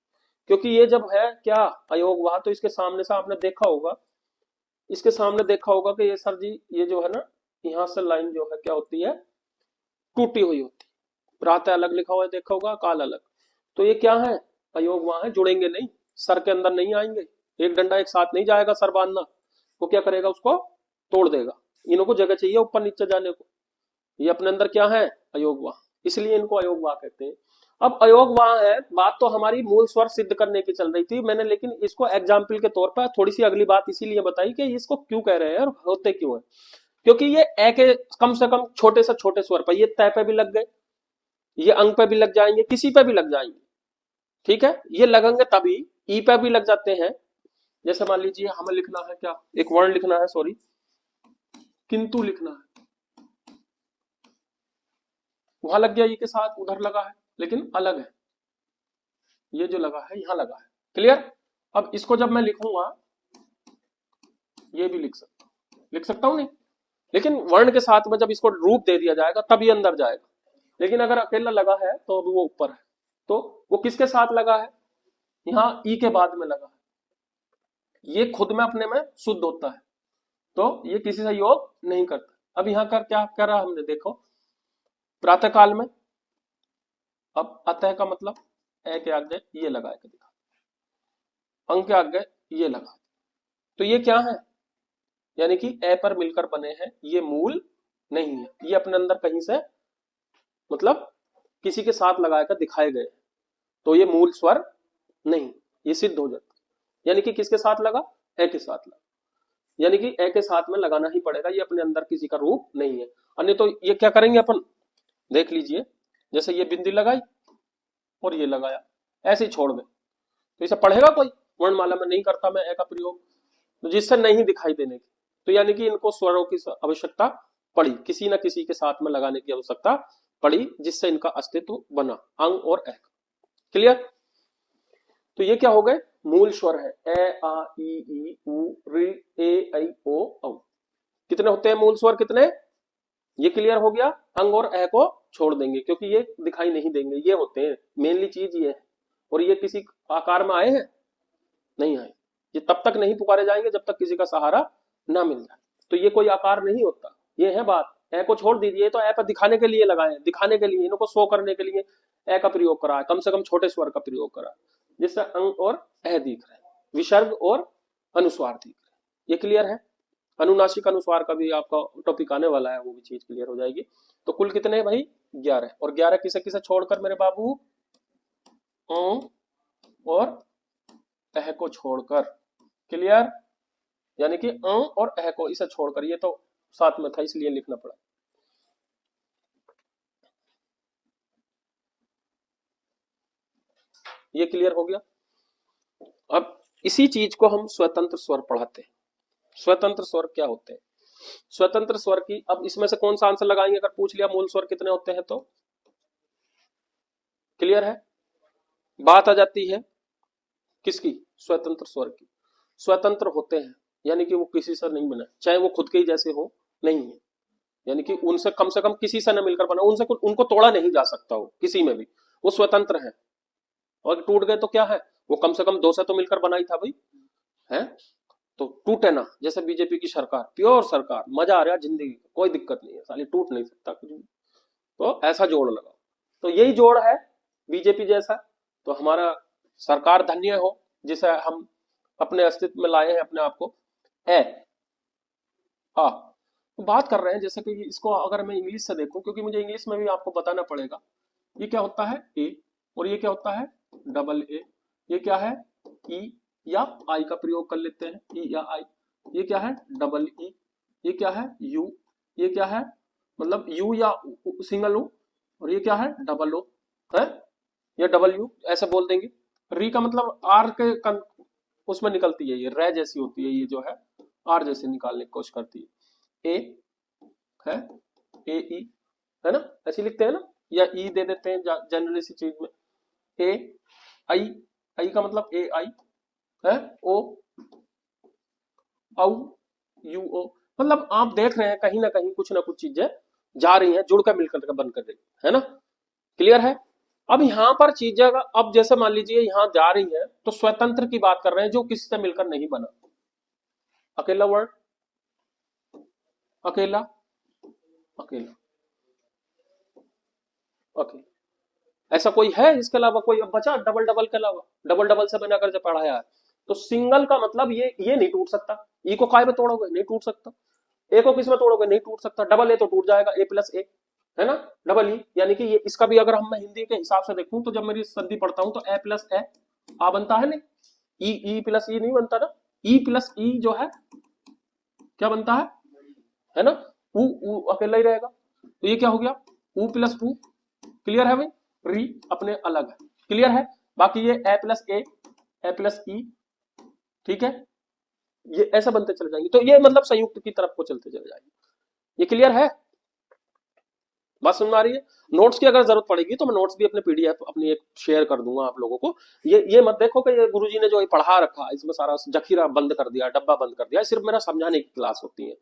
A: क्योंकि ये जब है क्या, अयोग वहा, तो इसके सामने से आपने देखा होगा, इसके सामने देखा होगा कि ये सर जी ये जो है ना, यहाँ से लाइन जो है क्या होती है, टूटी हुई होती है। प्रातः अलग लिखा हुआ है देखा होगा, काल अलग, तो ये क्या है, अयोग वहां है, जुड़ेंगे नहीं, सर के अंदर नहीं आएंगे, एक डंडा एक साथ नहीं जाएगा सर बांधना, वो क्या करेगा, उसको तोड़ देगा। इनको जगह चाहिए ऊपर नीचे जाने को, ये अपने अंदर क्या है, अयोग वहां, इसलिए इनको अयोग वाह कहते हैं। अब अयोग वाह है, बात तो हमारी मूल स्वर सिद्ध करने की चल रही थी मैंने, लेकिन इसको एग्जाम्पल के तौर पर थोड़ी सी अगली बात इसीलिए बताई कि इसको क्यों कह रहे हैं और होते क्यों है, क्योंकि ये ए के कम से कम छोटे से छोटे स्वर पर, ये तय पे भी लग गए, ये अंग पे भी लग जाएंगे, किसी पे भी लग जाएंगे, ठीक है, ये लगेंगे तभी, ई पे भी लग जाते हैं। जैसे मान लीजिए हमें लिखना है क्या, एक वर्ड लिखना है, सॉरी, किंतु लिखना है, वहां लग गया ई के साथ, उधर लगा है लेकिन अलग है, ये जो लगा है यहां लगा है, क्लियर। अब इसको जब मैं लिखूंगा, ये भी लिख सकता हूं नहीं, लेकिन वर्ण के साथ में जब इसको रूप दे दिया जाएगा तब ये अंदर जाएगा, लेकिन अगर अकेला लगा है तो अभी वो ऊपर है, तो वो किसके साथ लगा है, यहाँ ई के बाद में लगा है, ये खुद में अपने में शुद्ध होता है, तो ये किसी से योग नहीं करता। अब यहाँ कर क्या कर रहा हमने, देखो प्रातः काल में, अब अतः का मतलब ए के आगे ये लगा के दिखा, अंग के आगे ये लगा, तो ये क्या है, यानी कि ए पर मिलकर बने हैं, ये मूल नहीं है, ये अपने अंदर कहीं से मतलब किसी के साथ लगाकर दिखाए गए, तो ये मूल स्वर नहीं, ये सिद्ध हो जाता, यानी कि किसके साथ लगा, ए के साथ लगा, यानी कि ए के साथ में लगाना ही पड़ेगा, ये अपने अंदर किसी का रूप नहीं है। अन्य तो ये क्या करेंगे अपन, देख लीजिए, जैसे ये बिंदी लगाई और ये लगाया, ऐसे ही छोड़ दे, तो इसे पढ़ेगा कोई, वर्णमाला में नहीं करता मैं ए का प्रयोग, तो जिससे नहीं दिखाई देने की, तो यानी कि इनको स्वरों की आवश्यकता पड़ी, किसी न किसी के साथ में लगाने की आवश्यकता पड़ी, जिससे इनका अस्तित्व बना, अंग और एक। क्लियर? तो ये क्या हो गए? मूल स्वर है, ए आ ई उ री ए ऐ ओ औ। कितने होते हैं मूल स्वर? कितने? ये क्लियर हो गया। अंग और ए को छोड़ देंगे क्योंकि ये दिखाई नहीं देंगे, ये होते हैं मेनली चीज ये है। और ये किसी आकार में आए हैं? नहीं आए। ये तब तक नहीं पुकारे जाएंगे जब तक किसी का सहारा ना मिल जाए। तो ये कोई आकार नहीं होता, ये है बात। ए को छोड़ दीजिए, तो ए पर दिखाने के लिए लगाए, दिखाने के लिए, इनको शो करने के लिए ए का प्रयोग करा है, कम से कम छोटे स्वर का प्रयोग करा है, जिससे अंग और ए दिख रहे हैं, विसर्ग और अनुस्वार दिख रहे हैं। ये क्लियर है? अनुनासिक अनुस्वार का भी आपका टॉपिक आने वाला है, वो भी चीज क्लियर हो जाएगी। तो कुल कितने हैं भाई? 11। और 11 किसे किसे छोड़कर मेरे बाबू? और एह को छोड़कर। क्लियर? यानी कि और एह को, इसे छोड़कर, ये तो साथ में था इसलिए लिखना पड़ा। ये क्लियर हो गया। अब इसी चीज को हम स्वतंत्र स्वर पढ़ाते हैं। स्वतंत्र स्वर क्या होते हैं? स्वतंत्र स्वर की, अब इसमें से कौन सा आंसर लगाएंगे अगर पूछ लिया मूल स्वर कितने होते हैं तो? क्लियर है? बात आ जाती है किसकी? स्वतंत्र स्वर की। स्वतंत्र होते हैं यानी कि वो किसी से नहीं बना, चाहे वो खुद के ही जैसे हो, नहीं है, यानी कि उनसे कम से कम किसी से न मिलकर बना, उनसे उनको तोड़ा नहीं जा सकता हो किसी में भी, वो स्वतंत्र है। और टूट गए तो क्या है? वो कम से कम दो से तो मिलकर बनाई था भाई, है? तो टूटे ना, जैसे बीजेपी की सरकार, प्योर सरकार, मजा आ रहा है जिंदगी, कोई दिक्कत नहीं है, साली टूट नहीं सकता कुछ भी। तो ऐसा जोड़ लगाओ, तो यही जोड़ है बीजेपी जैसा। तो हमारा सरकार धन्य हो जिसे हम अपने अस्तित्व में लाए हैं अपने आप को। ए आ, तो बात कर रहे हैं, जैसे कि इसको अगर मैं इंग्लिश से देखूं, क्योंकि मुझे इंग्लिश में भी आपको बताना पड़ेगा। ये क्या होता है? ए। और ये क्या होता है? Double A. ये क्या है? ई या आई का प्रयोग कर लेते हैं, ई या आई। ये क्या है? Double E. ये क्या है? यू। ये क्या है? मतलब यू या सिंगल ओ। और ये क्या है? डबल ओ है, या डबल यू, ऐसे बोल देंगे। री का मतलब आर के उसमें निकलती है, ये रे जैसी होती है, ये जो है आर जैसे निकालने की कोशिश करती है। ए है, ए ई है ना, ऐसे लिखते हैं ना, या ई दे देते हैं जनरली सी चीज में। ए आई, आई का मतलब ए आई है, ओ औ यू ओ। मतलब आप देख रहे हैं कहीं ना कहीं कुछ ना कुछ चीजें जा रही हैं, जुड़कर मिलकर बन कर रही है ना। क्लियर है? अब यहां पर चीजें, अब जैसे मान लीजिए यहां जा रही है, तो स्वतंत्र की बात कर रहे हैं जो किसी से मिलकर नहीं बना, अकेला वर्ड, अकेला, अकेला, अकेला। ऐसा कोई है इसके अलावा? कोई अब बचा डबल डबल के अलावा? डबल डबल से बनाकर जब पढ़ाया है, तो सिंगल का मतलब ये नहीं टूट सकता। ई को काय में तोड़ोगे? नहीं टूट सकता। ए को किस में तोड़ोगे? नहीं टूट सकता। डबल ए तो टूट जाएगा, ए प्लस ए है ना, डबल ई। यानी कि ये इसका भी अगर हम मैं हिंदी के हिसाब से देखूं, तो जब मेरी संधि पढ़ता हूं तो ए प्लस ए आ बनता है, नहीं ई प्लस ई नहीं बनता ना। ई प्लस ई जो है क्या बनता है ना, ऊ अकेला ही रहेगा। तो ये क्या हो गया? ऊ प्लस ऊ। क्लियर है भाई? री अपने अलग है। क्लियर है? बाकी ये ए प्लस ए प्लस ई, ठीक है, ये ऐसा बनते चले जाएंगे। तो ये मतलब संयुक्त की तरफ को चलते चले जाएंगे। ये क्लियर है? बात समझ में आ रही है? नोट्स की अगर जरूरत पड़ेगी तो मैं नोट्स भी अपने पीडीएफ अपनी एक शेयर कर दूंगा आप लोगों को। ये मत देखो कि ये गुरुजी ने जो ये पढ़ा रखा इसमें सारा जखीरा बंद कर दिया, डब्बा बंद कर दिया, सिर्फ मेरा समझाने की क्लास होती है,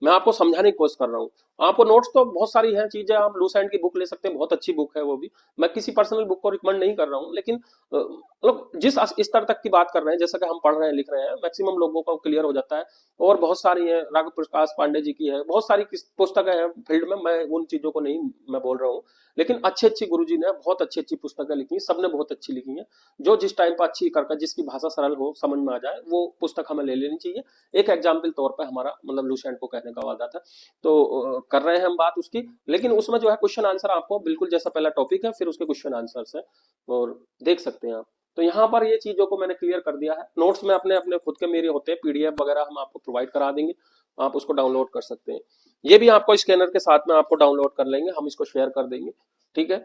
A: मैं आपको समझाने की कोशिश कर रहा हूँ। आपको नोट्स तो बहुत सारी हैं चीजें, आप लूसेंट की बुक ले सकते हैं, बहुत अच्छी बुक है वो भी। मैं किसी पर्सनल बुक को रिकमेंड नहीं कर रहा हूँ, लेकिन मतलब जिस स्तर तक की बात कर रहे हैं, जैसा कि हम पढ़ रहे हैं लिख रहे हैं, मैक्सिमम लोगों को क्लियर हो जाता है। और बहुत सारी है, राघव प्रकाश पांडे जी की है, बहुत सारी पुस्तकें हैं फील्ड में, मैं उन चीजों को नहीं मैं बोल रहा हूँ, लेकिन अच्छी अच्छी गुरुजी ने बहुत अच्छी अच्छी पुस्तकें लिखी, सबने बहुत अच्छी लिखी है। जो जिस टाइम पर अच्छी करके, जिसकी भाषा सरल हो, समझ में आ जाए, वो पुस्तक हमें ले लेनी चाहिए। एक एग्जाम्पल तौर पर हमारा मतलब लूसेंट को कहने का वादा था, तो कर रहे हैं हम बात उसकी। लेकिन उसमें जो है क्वेश्चन आंसर आपको बिल्कुल जैसा पहला टॉपिक है, फिर उसके क्वेश्चन आंसर है, और देख सकते हैं आप। तो यहाँ पर ये चीजों को मैंने क्लियर कर दिया है। नोट्स में अपने अपने खुद के मेरे होते हैं, पीडीएफ वगैरह हम आपको प्रोवाइड करा देंगे, आप उसको डाउनलोड कर सकते हैं। ये भी आपको स्कैनर के साथ में आपको डाउनलोड कर लेंगे, हम इसको शेयर कर देंगे, ठीक है।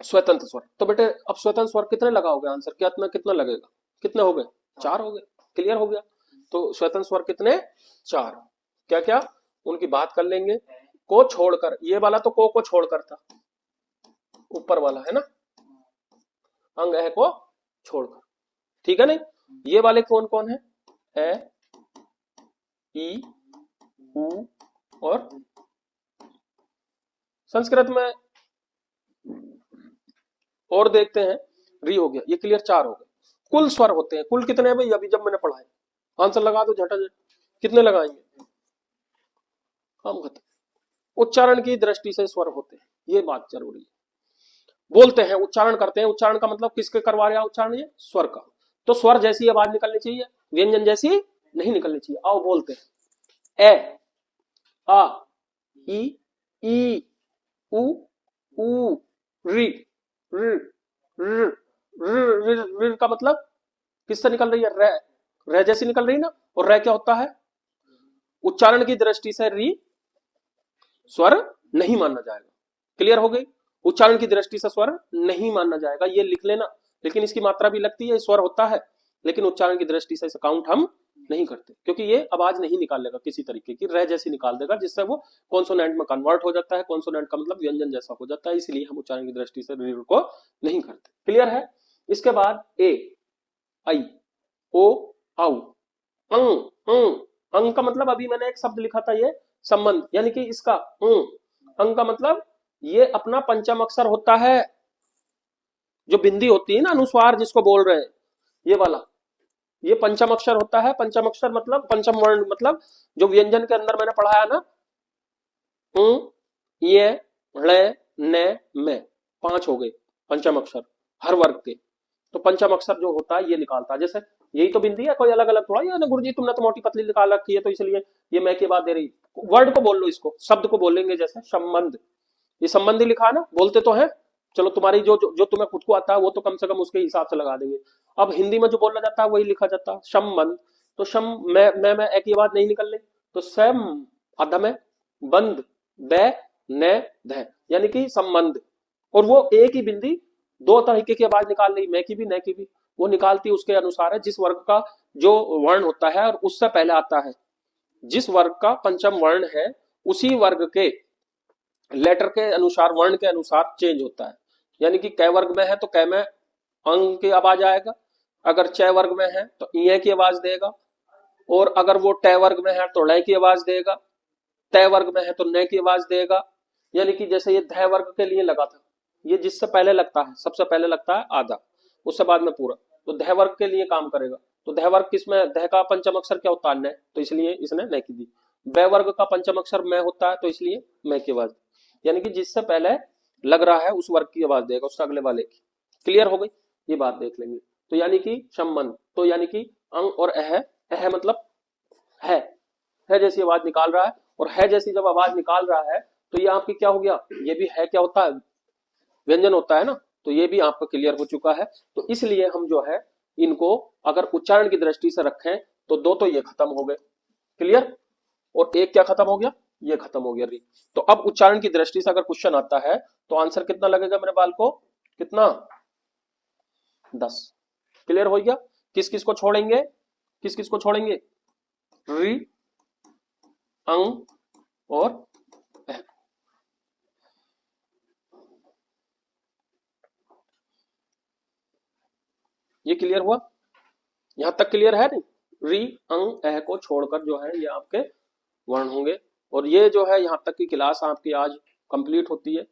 A: स्वतंत्र स्वर, तो बेटे अब स्वतंत्र स्वर कितने लगाओगे आंसर? कितना कितना लगेगा? कितने हो गए? 4 हो गए। क्लियर हो गया? तो स्वतंत्र स्वर कितने? 4। क्या क्या उनकी बात कर लेंगे। को छोड़कर, ये वाला तो को छोड़कर था, ऊपर वाला है ना, अंग है को छोड़कर, ठीक है नहीं। ये वाले कौन कौन है? ए, ई, उ और संस्कृत में और देखते हैं, री हो गया। ये क्लियर 4 हो गए। कुल स्वर होते हैं, कुल कितने हैं भाई? अभी जब मैंने पढ़ा है, आंसर लगा दो झटाझट। कितने लगाएंगे? हम खत्म। उच्चारण की दृष्टि से स्वर होते हैं, ये बात जरूरी है। बोलते हैं, उच्चारण करते हैं, उच्चारण का मतलब किसके करवा रहे हैं उच्चारण? ये स्वर का। तो स्वर जैसी आवाज निकलनी चाहिए, व्यंजन जैसी नहीं निकलनी चाहिए। आओ बोलते हैं। ए, आ, ई, उ, री, र, र, र का मतलब किससे निकल रही है? रे, रे जैसी निकल रही ना। और रे क्या होता है? उच्चारण की दृष्टि से री स्वर नहीं माना जाएगा। क्लियर हो गई? उच्चारण की दृष्टि से स्वर नहीं माना जाएगा, ये लिख लेना। लेकिन इसकी मात्रा भी लगती है, स्वर होता है, लेकिन उच्चारण की दृष्टि से इसे काउंट हम नहीं करते, क्योंकि ये आवाज नहीं निकालेगा किसी तरीके की, रे जैसी निकाल देगा, जिससे वो कॉन्सोनेंट में कन्वर्ट हो जाता है। कॉन्सोनेंट का मतलब व्यंजन जैसा हो जाता है, इसलिए हम उच्चारण की दृष्टि से री को नहीं करते। क्लियर है? इसके बाद ए, आई, ओ, औ, अंग का मतलब अभी मैंने एक शब्द लिखा था, ये संबंध, यानी कि इसका अंग का मतलब ये अपना पंचम अक्षर होता है। जो बिंदी होती है ना, अनुस्वार जिसको बोल रहे हैं, ये वाला, ये पंचम अक्षर होता है। पंचम अक्षर मतलब पंचम वर्ण, मतलब जो व्यंजन के अंदर मैंने पढ़ाया ना, ये, ळे, ने, में, 5 हो गए पंचम अक्षर हर वर्ग के। तो पंचम अक्षर जो होता है ये निकालता है। जैसे यही तो बिंदी है, कोई अलग अलग थोड़ा। ये ना गुरुजी तुमने तो मोटी पतली निकाल रखी है, तो इसलिए ये मैं की बात दे रही। वर्ड को बोल लो, इसको शब्द को बोलेंगे। जैसे संबंध, ये संबंधी लिखा है ना, बोलते तो है। चलो तुम्हारी जो तुम्हें खुद को आता है वो तो कम से कम उसके हिसाब से लगा देंगे। अब हिंदी में जो बोला जाता है वही लिखा जाता है, संबंध। तो शम मैं एक ही बात नहीं निकल रही, तो सम अधम है, बंद, बे, ने, ध, यानी कि संबंध। और वो एक ही बिंदी 2 तरीके की आवाज निकाल रही, मैं की भी, ने की भी। वो निकालती उसके अनुसार है, जिस वर्ग का जो वर्ण होता है और उससे पहले आता है, जिस वर्ग का पंचम वर्ण है उसी वर्ग के लेटर के अनुसार, वर्ण के अनुसार चेंज होता है। यानी कि कै वर्ग में है तो कै में अंग की आवाज आएगा, अगर च वर्ग में है तो ई की आवाज देगा, और अगर वो ट वर्ग में है तो ळ की आवाज देगा, तय वर्ग में है तो न की आवाज देगा। यानी कि जैसे ये ध वर्ग के लिए लगा था, ये जिससे पहले लगता है, सबसे पहले लगता है आधा, उससे बाद में पूरा, तो ध वर्ग के लिए काम करेगा। तो ध वर्ग किसमें? ध का पंचम अक्षर क्या होता है? न, तो इसलिए इसने न की दी। ब वर्ग का पंचम अक्षर मैं होता है, तो इसलिए मैं की आवाज। यानी कि जिससे पहले लग रहा है उस वर्ग की आवाज देगा, उससे अगले वाले की। क्लियर हो गई? ये बात देख लेंगे। तो यानी कि संबंध, तो यानी कि अंग और अह मतलब है जैसी आवाज निकाल रहा है, और है जैसी जब आवाज निकाल रहा है तो ये आपकी क्या हो गया? ये भी है क्या होता है? व्यंजन होता है ना। तो ये भी आपका क्लियर हो चुका है। तो इसलिए हम जो है इनको अगर उच्चारण की दृष्टि से रखें तो 2 तो ये खत्म हो गए, क्लियर, और एक क्या खत्म हो गया? ये खत्म हो गया री। तो अब उच्चारण की दृष्टि से अगर क्वेश्चन आता है तो आंसर कितना लगेगा मेरे बाल को? कितना? 10। क्लियर हो गया? किस किस को छोड़ेंगे? किस किस को छोड़ेंगे? री, अंग और अह। ये क्लियर हुआ? यहां तक क्लियर है नहीं? री, अंग, अह को छोड़कर जो है ये आपके वर्ण होंगे। और ये जो है यहां तक की क्लास आपकी आज कंप्लीट होती है।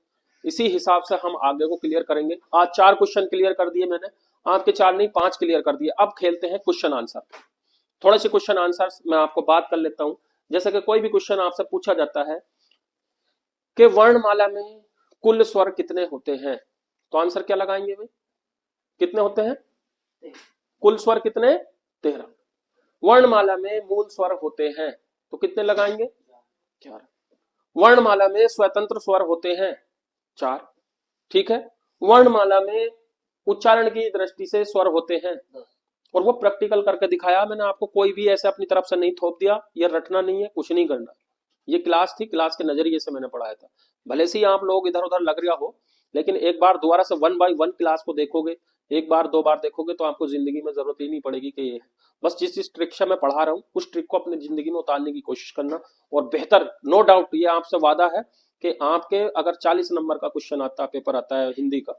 A: इसी हिसाब से हम आगे को क्लियर करेंगे। आज 4 क्वेश्चन क्लियर कर दिए मैंने, आपके 4 नहीं 5 क्लियर कर दिए। अब खेलते हैं क्वेश्चन आंसर। थोड़े से क्वेश्चन आंसर मैं आपको बात कर लेता हूं। जैसे कि कोई भी क्वेश्चन आपसे पूछा जाता है कि वर्णमाला में कुल स्वर कितने होते हैं, तो आंसर क्या लगाएंगे भाई? कितने होते हैं? कुल स्वर कितने? 13। वर्णमाला में मूल स्वर होते हैं तो कितने लगाएंगे? 4। वर्णमाला में स्वतंत्र स्वर होते हैं 4, ठीक है। वर्णमाला में उच्चारण की दृष्टि से स्वर होते हैं, और वो प्रैक्टिकल करके दिखाया मैंने आपको। कोई भी ऐसे अपनी तरफ से नहीं थोप दिया, ये रटना नहीं है, कुछ नहीं करना। ये क्लास थी, क्लास के नजरिए से मैंने पढ़ाया था। भले से ही आप लोग इधर उधर लग रहा हो, लेकिन एक बार दोबारा से 1 by 1 क्लास को देखोगे, एक बार 2 बार देखोगे तो आपको जिंदगी में जरूरत ही नहीं पड़ेगी कि ये है। बस जिस ट्रिक से मैं पढ़ा रहा हूँ उस ट्रिक को अपनी जिंदगी में उतारने की कोशिश करना, और बेहतर, नो डाउट ये आपसे वादा है कि आपके अगर 40 नंबर का क्वेश्चन आता है, पेपर आता है हिंदी का,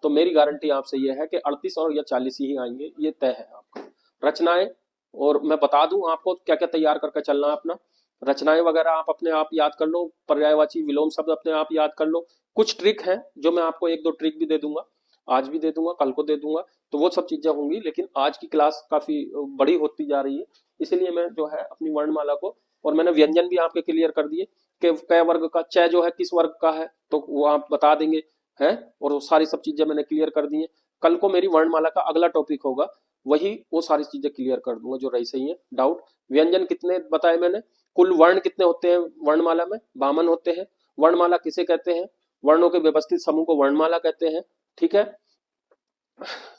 A: तो मेरी गारंटी आपसे ये है कि 38 और या 40 ही आएंगे, ये तय है आपका। रचनाएं, और मैं बता दूं आपको क्या क्या तैयार करके चलना है अपना। रचनाएं वगैरह आप अपने आप याद कर लो, पर्यायवाची विलोम शब्द अपने आप याद कर लो। कुछ ट्रिक हैं जो मैं आपको 1-2 ट्रिक भी दे दूंगा, आज भी दे दूंगा, कल को दे दूंगा, तो वो सब चीजें होंगी। लेकिन आज की क्लास काफी बड़ी होती जा रही है, इसलिए मैं जो है अपनी वर्णमाला को, और मैंने व्यंजन भी आपके क्लियर कर दिए कि कै वर्ग का, च जो है किस वर्ग का है, तो वो आप बता देंगे है, और वो सारी सब चीजें मैंने क्लियर कर दी है। कल को मेरी वर्णमाला का अगला टॉपिक होगा, वही वो सारी चीजें क्लियर कर दूंगा जो रही सही है डाउट। व्यंजन कितने बताए मैंने, कुल वर्ण कितने होते हैं वर्णमाला में, 52 होते हैं। वर्णमाला किसे कहते हैं, वर्णों के व्यवस्थित समूह को वर्णमाला कहते हैं, ठीक है।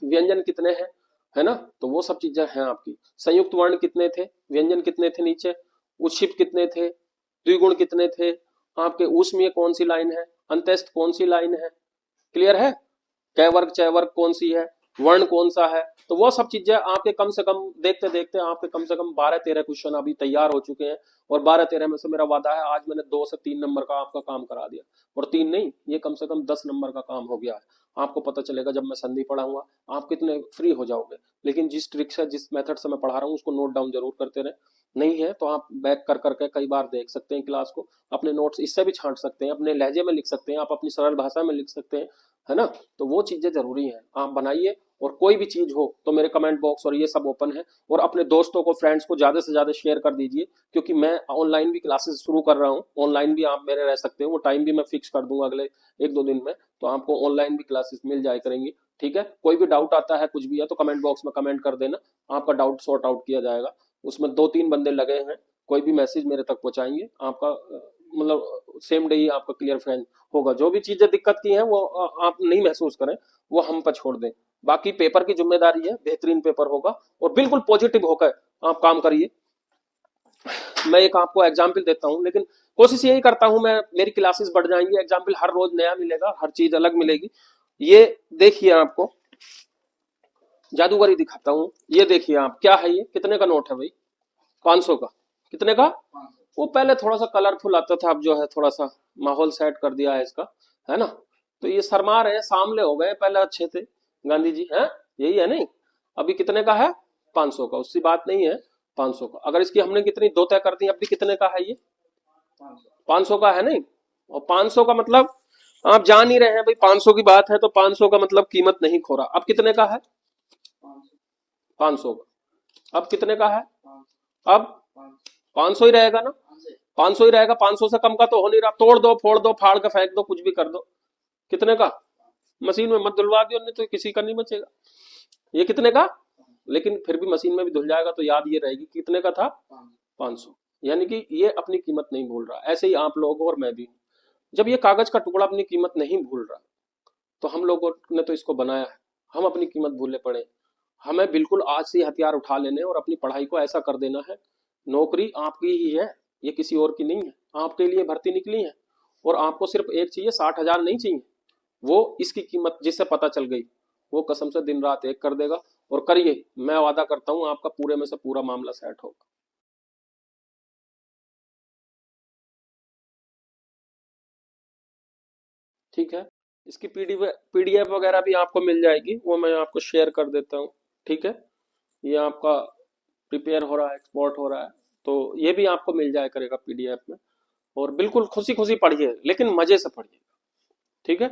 A: व्यंजन कितने हैं, है ना, तो वो सब चीजें हैं आपकी। संयुक्त वर्ण कितने थे, व्यंजन कितने थे नीचे, उत्क्षिप्त कितने थे, द्विगुण कितने थे, आपके ऊष्मीय कौन सी लाइन है, अंत्यस्थ कौन सी लाइन है, क्लियर है, कै वर्ग चय वर्ग कौन सी है, वर्ण कौन सा है, तो वो सब चीजें आपके कम से कम देखते देखते आपके कम से कम 12-13 क्वेश्चन अभी तैयार हो चुके हैं। और 12-13 में से मेरा वादा है आज मैंने 2 से 3 नंबर का आपका काम करा दिया, और 3 नहीं, ये कम से कम 10 नंबर का काम हो गया है। आपको पता चलेगा जब मैं संधि पढ़ाऊंगा आप कितने फ्री हो जाओगे। लेकिन जिस ट्रिक से, जिस मेथड से मैं पढ़ा रहा हूँ उसको नोट डाउन जरूर करते रहे। नहीं है तो आप बैक कर करके कई बार देख सकते हैं क्लास को, अपने नोट्स इससे भी छांट सकते हैं, अपने लहजे में लिख सकते हैं, आप अपनी सरल भाषा में लिख सकते हैं, है ना। तो वो चीजें जरूरी हैं, आप बनाइए। और कोई भी चीज हो तो मेरे कमेंट बॉक्स और ये सब ओपन है, और अपने दोस्तों को, फ्रेंड्स को ज्यादा से ज्यादा शेयर कर दीजिए, क्योंकि मैं ऑनलाइन भी क्लासेस शुरू कर रहा हूँ। ऑनलाइन भी आप मेरे रह सकते हो, वो टाइम भी मैं फिक्स कर दूंगा अगले 1-2 दिन में, तो आपको ऑनलाइन भी क्लासेस मिल जाया करेंगी, ठीक है। कोई भी डाउट आता है, कुछ भी है, तो कमेंट बॉक्स में कमेंट कर देना, आपका डाउट सॉर्ट आउट किया जाएगा। उसमें 2-3 बंदे लगे हैं, कोई भी मैसेज मेरे तक पहुंचाएंगे, आपका मतलब सेम डे ही आपका क्लियर फ्रेंड होगा। जो भी चीजें दिक्कत की हैं वो आप नहीं महसूस करें, वो हम पर छोड़ दें। बाकी पेपर की जिम्मेदारी है, बेहतरीन पेपर होगा, और बिल्कुल पॉजिटिव होकर आप काम करिए। मैं एक आपको एग्जाम्पल देता हूं, लेकिन कोशिश यही करता हूं मैं, मेरी क्लासेस बढ़ जाएंगी, एग्जाम्पल हर रोज नया मिलेगा, हर चीज अलग मिलेगी। ये देखिए आपको जादूगरी दिखाता हूं, ये देखिए आप, क्या है ये, कितने का नोट है भाई, 500 का, कितने का, वो पहले थोड़ा सा कलरफुल आता था, अब जो है थोड़ा सा माहौल सेट कर दिया है इसका, है ना। तो ये शर्मा रहे हैं, सामने हो गए, पहले अच्छे थे गांधी जी, है यही है नहीं। अभी कितने का है, 500 का, उसकी बात नहीं है, 500 का। अगर इसकी हमने कितनी 2 तय कर दी, अभी कितने का है ये, 500 का है नहीं। और 500 का मतलब आप जान ही रहे हैं भाई, 500 की बात है तो 500 का मतलब कीमत नहीं खो रहा। अब कितने का है, 500 का, अब कितने का है, अब 500 ही रहेगा ना, 500 ही रहेगा, 500 से कम का तो हो नहीं रहा। तोड़ दो, फोड़ दो, फाड़ के फेंक दो, कुछ भी कर दो, कितने का, मशीन में मत धुलवा दियो, नहीं तो किसी का नहीं बचेगा। ये कितने का, लेकिन फिर भी मशीन में भी धुल जाएगा तो याद ये रहेगी कितने का था, 500। यानी कि ये अपनी कीमत नहीं भूल रहा। ऐसे ही आप लोग और मैं भी, जब ये कागज का टुकड़ा अपनी कीमत नहीं भूल रहा, तो हम लोगों ने तो इसको बनाया है, हम अपनी कीमत भूलने पड़े। हमें बिल्कुल आज से हथियार उठा लेने और अपनी पढ़ाई को ऐसा कर देना है, नौकरी आपकी ही है, ये किसी और की नहीं है। आपके लिए भर्ती निकली है, और आपको सिर्फ एक चाहिए, 60,000 नहीं चाहिए। वो इसकी कीमत जिससे पता चल गई, वो कसम से दिन रात एक कर देगा। और करिए, मैं वादा करता हूं आपका पूरे में से पूरा मामला सेट होगा। ठीक है, इसकी पीडीएफ वगैरह भी आपको मिल जाएगी, वो मैं आपको शेयर कर देता हूँ, ठीक है। ये आपका प्रिपेयर हो रहा है, एक्सपोर्ट हो रहा है, तो ये भी आपको मिल जाया करेगा पीडीएफ में। और बिल्कुल खुशी खुशी पढ़िए, लेकिन मजे से पढ़िए, ठीक है।